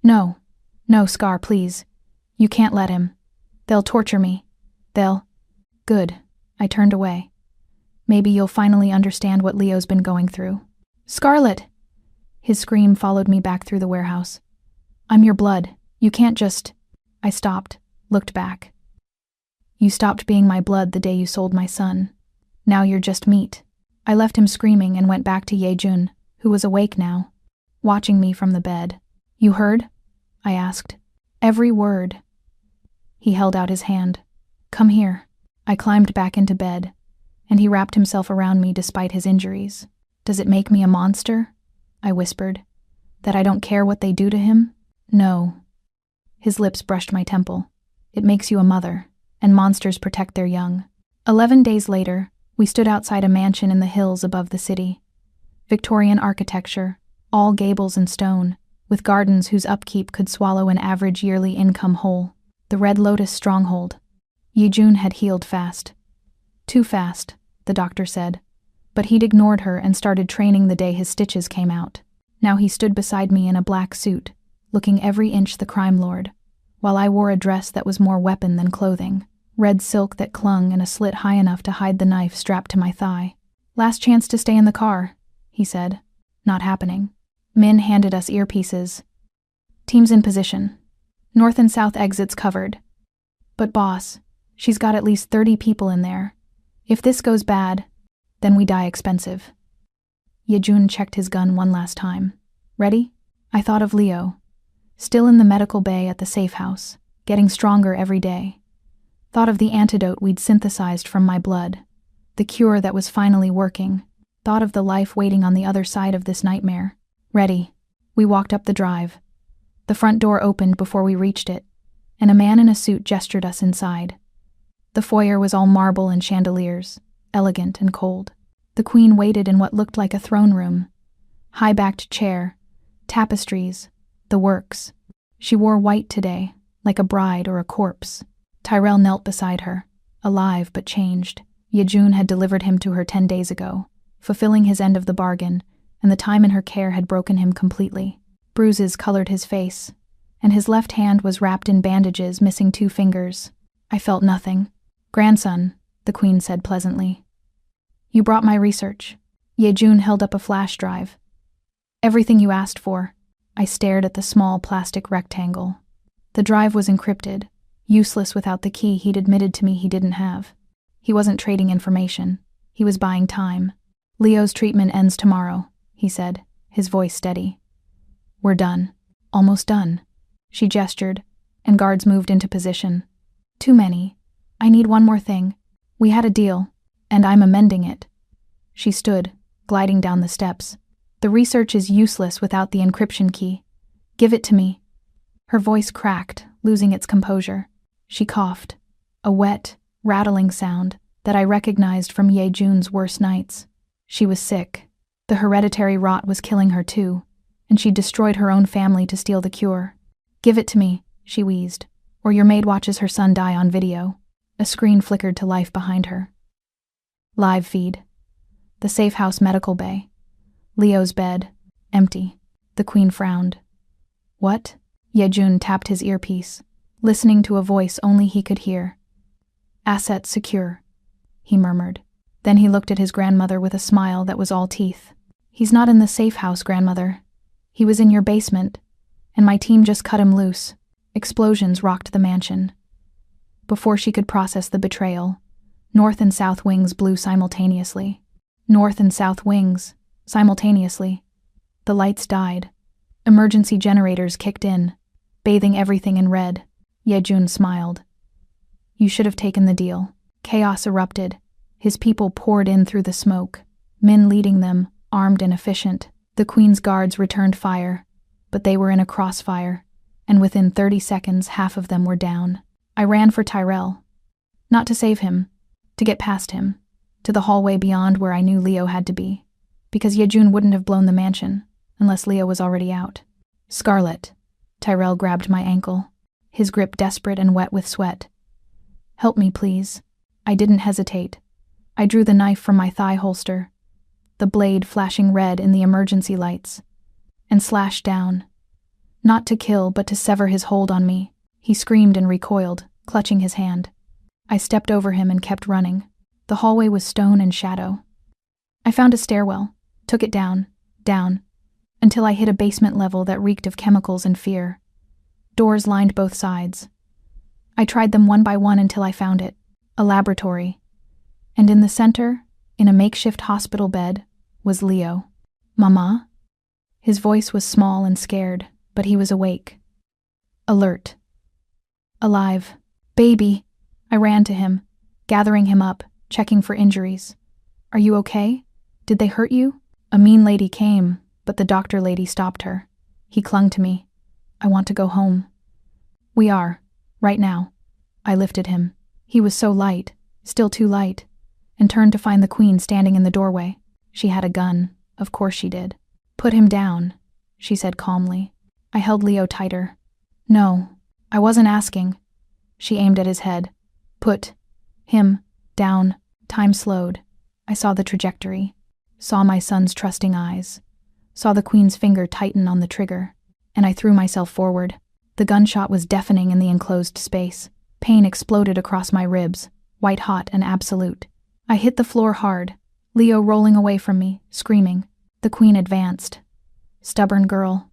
No, no, Scar, please. You can't let him. They'll torture me. They'll... Good. I turned away. Maybe you'll finally understand what Leo's been going through. Scarlet! His scream followed me back through the warehouse. I'm your blood. You can't just... I stopped, looked back. You stopped being my blood the day you sold my son. Now you're just meat. I left him screaming and went back to Yejun, who was awake now, watching me from the bed. You heard? I asked. Every word. He held out his hand. Come here. I climbed back into bed, and he wrapped himself around me despite his injuries. Does it make me a monster? I whispered. That I don't care what they do to him? No. His lips brushed my temple. It makes you a mother, and monsters protect their young. 11 days later, we stood outside a mansion in the hills above the city. Victorian architecture, all gables and stone, with gardens whose upkeep could swallow an average yearly income whole. The Red Lotus stronghold. Yejun had healed fast. Too fast, the doctor said. But he'd ignored her and started training the day his stitches came out. Now he stood beside me in a black suit, looking every inch the crime lord, while I wore a dress that was more weapon than clothing. Red silk that clung in a slit high enough to hide the knife strapped to my thigh. Last chance to stay in the car, he said. Not happening. Min handed us earpieces. Teams in position. North and south exits covered. But boss, she's got at least 30 people in there. If this goes bad, then we die expensive. Yejun checked his gun one last time. Ready? I thought of Leo. Still in the medical bay at the safe house, getting stronger every day. Thought of the antidote we'd synthesized from my blood. The cure that was finally working. Thought of the life waiting on the other side of this nightmare. Ready. We walked up the drive. The front door opened before we reached it, and a man in a suit gestured us inside. The foyer was all marble and chandeliers, elegant and cold. The queen waited in what looked like a throne room. High-backed chair, tapestries, the works. She wore white today, like a bride or a corpse. Tyrell knelt beside her, alive but changed. Yejun had delivered him to her 10 days ago, fulfilling his end of the bargain, and the time in her care had broken him completely. Bruises colored his face, and his left hand was wrapped in bandages missing 2 fingers. I felt nothing. Grandson, the queen said pleasantly. You brought my research. Yejun held up a flash drive. Everything you asked for. I stared at the small plastic rectangle. The drive was encrypted, useless without the key he'd admitted to me he didn't have. He wasn't trading information. He was buying time. Leo's treatment ends tomorrow, he said, his voice steady. We're done. Almost done. She gestured, and guards moved into position. Too many. I need one more thing. We had a deal, and I'm amending it. She stood, gliding down the steps. The research is useless without the encryption key. Give it to me. Her voice cracked, losing its composure. She coughed, a wet, rattling sound that I recognized from Yejun's worst nights. She was sick. The hereditary rot was killing her too, and she'd destroyed her own family to steal the cure. Give it to me, she wheezed, or your maid watches her son die on video. A screen flickered to life behind her. Live feed. The safe house medical bay. Leo's bed, empty. The queen frowned. What? Yejun tapped his earpiece, listening to a voice only he could hear. Assets secure, he murmured. Then he looked at his grandmother with a smile that was all teeth. He's not in the safe house, grandmother. He was in your basement, and my team just cut him loose. Explosions rocked the mansion. Before she could process the betrayal, north and south wings blew simultaneously. North and south wings, simultaneously. The lights died. Emergency generators kicked in, bathing everything in red. Yejun smiled. You should have taken the deal. Chaos erupted. His people poured in through the smoke, Min leading them, armed and efficient. The queen's guards returned fire, but they were in a crossfire, and within 30 seconds half of them were down. I ran for Tyrell. Not to save him, to get past him, to the hallway beyond where I knew Leo had to be, because Yejun wouldn't have blown the mansion, unless Leo was already out. Scarlet. Tyrell grabbed my ankle, his grip desperate and wet with sweat. Help me, please. I didn't hesitate. I drew the knife from my thigh holster, the blade flashing red in the emergency lights, and slashed down. Not to kill, but to sever his hold on me. He screamed and recoiled, clutching his hand. I stepped over him and kept running. The hallway was stone and shadow. I found a stairwell, took it down, until I hit a basement level that reeked of chemicals and fear. Doors lined both sides. I tried them one by one until I found it, a laboratory. And in the center, in a makeshift hospital bed, was Leo. "Mama?" His voice was small and scared, but he was awake. Alert. Alive. "Baby!" I ran to him, gathering him up, checking for injuries. "Are you okay? Did they hurt you?" A mean lady came, but the doctor lady stopped her. He clung to me. "I want to go home." "We are, right now." I lifted him. He was so light, still too light, and turned to find the queen standing in the doorway. She had a gun, of course she did. "Put him down," she said calmly. I held Leo tighter. "No, I wasn't asking." She aimed at his head. "Put him down." Time slowed. I saw the trajectory, saw my son's trusting eyes, saw the queen's finger tighten on the trigger, and I threw myself forward. The gunshot was deafening in the enclosed space. Pain exploded across my ribs, white-hot and absolute. I hit the floor hard, Leo rolling away from me, screaming. The queen advanced. "Stubborn girl.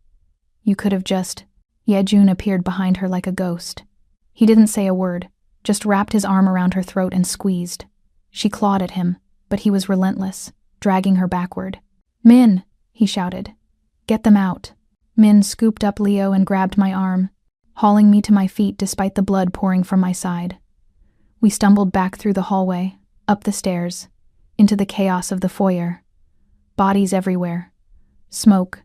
You could have just..." Yejun appeared behind her like a ghost. He didn't say a word, just wrapped his arm around her throat and squeezed. She clawed at him, but he was relentless, dragging her backward. "Min!" he shouted. "Get them out." Min scooped up Leo and grabbed my arm, hauling me to my feet despite the blood pouring from my side. We stumbled back through the hallway, up the stairs, into the chaos of the foyer. Bodies everywhere. Smoke,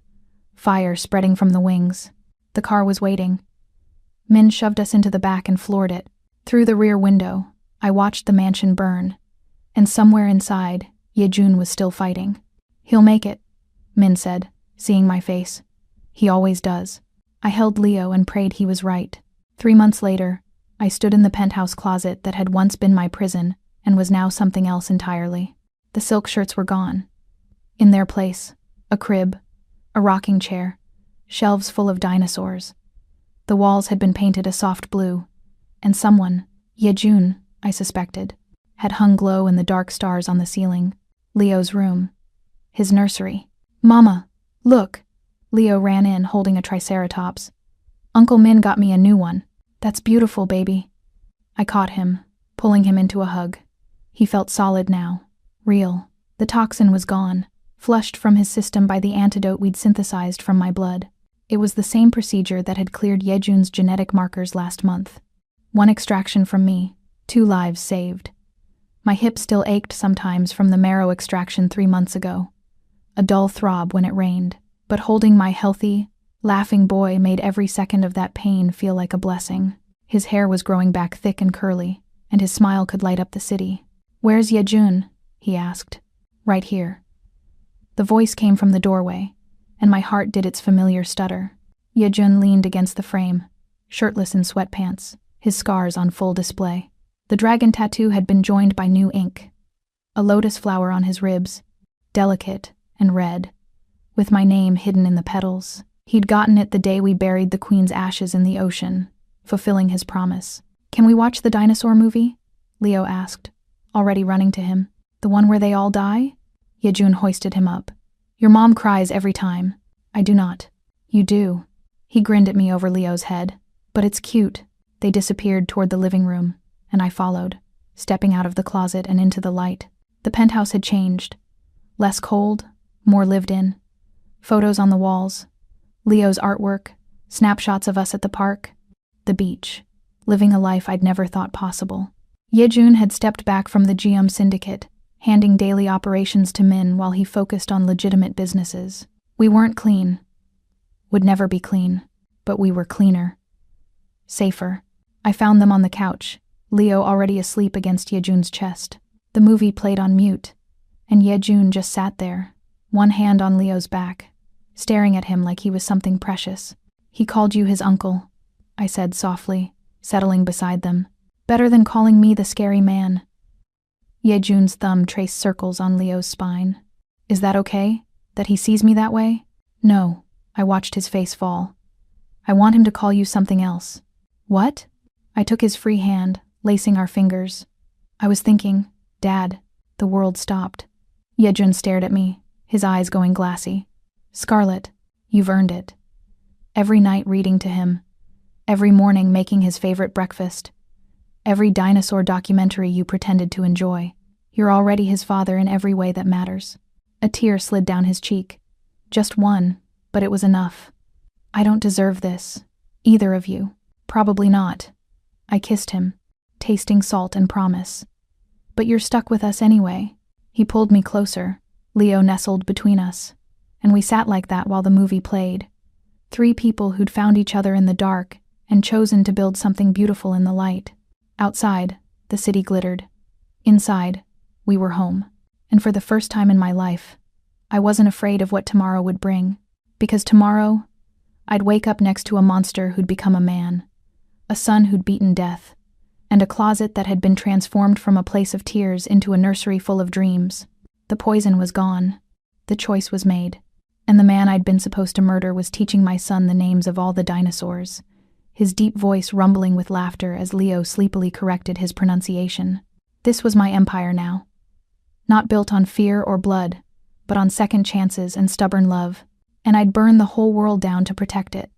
fire spreading from the wings. The car was waiting. Min shoved us into the back and floored it. Through the rear window, I watched the mansion burn, and somewhere inside, Yejun was still fighting. "He'll make it," Min said, seeing my face. "He always does." I held Leo and prayed he was right. 3 months later, I stood in the penthouse closet that had once been my prison and was now something else entirely. The silk shirts were gone. In their place, a crib, a rocking chair, shelves full of dinosaurs. The walls had been painted a soft blue, and someone, Yejun, I suspected, had hung glow in the dark stars on the ceiling. Leo's room. His nursery. "Mama, look!" Leo ran in, holding a triceratops. "Uncle Min got me a new one." "That's beautiful, baby." I caught him, pulling him into a hug. He felt solid now. Real. The toxin was gone, flushed from his system by the antidote we'd synthesized from my blood. It was the same procedure that had cleared Yejun's genetic markers last month. 1 extraction from me, 2 lives saved. My hip still ached sometimes from the marrow extraction 3 months ago. A dull throb when it rained, but holding my healthy, laughing boy made every second of that pain feel like a blessing. His hair was growing back thick and curly, and his smile could light up the city. "Where's Yejun?" he asked. "Right here." The voice came from the doorway, and my heart did its familiar stutter. Yejun leaned against the frame, shirtless in sweatpants, his scars on full display. The dragon tattoo had been joined by new ink. A lotus flower on his ribs, delicate and red, with my name hidden in the petals. He'd gotten it the day we buried the queen's ashes in the ocean, fulfilling his promise. "Can we watch the dinosaur movie?" Leo asked, already running to him. "The one where they all die?" Yejun hoisted him up. "Your mom cries every time." "I do not." "You do." He grinned at me over Leo's head. "But it's cute." They disappeared toward the living room, and I followed, stepping out of the closet and into the light. The penthouse had changed. Less cold, more lived in. Photos on the walls. Leo's artwork, snapshots of us at the park. The beach. Living a life I'd never thought possible. Yejun had stepped back from the GM syndicate, handing daily operations to Min while he focused on legitimate businesses. We weren't clean. Would never be clean. But we were cleaner. Safer. I found them on the couch, Leo already asleep against Yejun's chest. The movie played on mute, and Yejun just sat there, one hand on Leo's back, staring at him like he was something precious. "He called you his uncle," I said softly, settling beside them. "Better than calling me the scary man." Yejun's thumb traced circles on Leo's spine. "Is that okay? That he sees me that way?" "No," I watched his face fall. I want him to call you something else. What? I took his free hand, lacing our fingers. I was thinking, Dad. The world stopped. Yejun stared at me, his eyes going glassy. Scarlet, you've earned it. Every night reading to him. Every morning making his favorite breakfast. Every dinosaur documentary you pretended to enjoy. You're already his father in every way that matters. A tear slid down his cheek. Just one, but it was enough. I don't deserve this. Either of you. Probably not. I kissed him, tasting salt and promise. But you're stuck with us anyway. He pulled me closer. Leo nestled between us. And we sat like that while the movie played. 3 people who'd found each other in the dark and chosen to build something beautiful in the light. Outside, the city glittered. Inside, we were home. And for the first time in my life, I wasn't afraid of what tomorrow would bring. Because tomorrow, I'd wake up next to a monster who'd become a man, a son who'd beaten death, and a closet that had been transformed from a place of tears into a nursery full of dreams. The poison was gone. The choice was made. And the man I'd been supposed to murder was teaching my son the names of all the dinosaurs, his deep voice rumbling with laughter as Leo sleepily corrected his pronunciation. This was my empire now. Not built on fear or blood, but on second chances and stubborn love. And I'd burn the whole world down to protect it.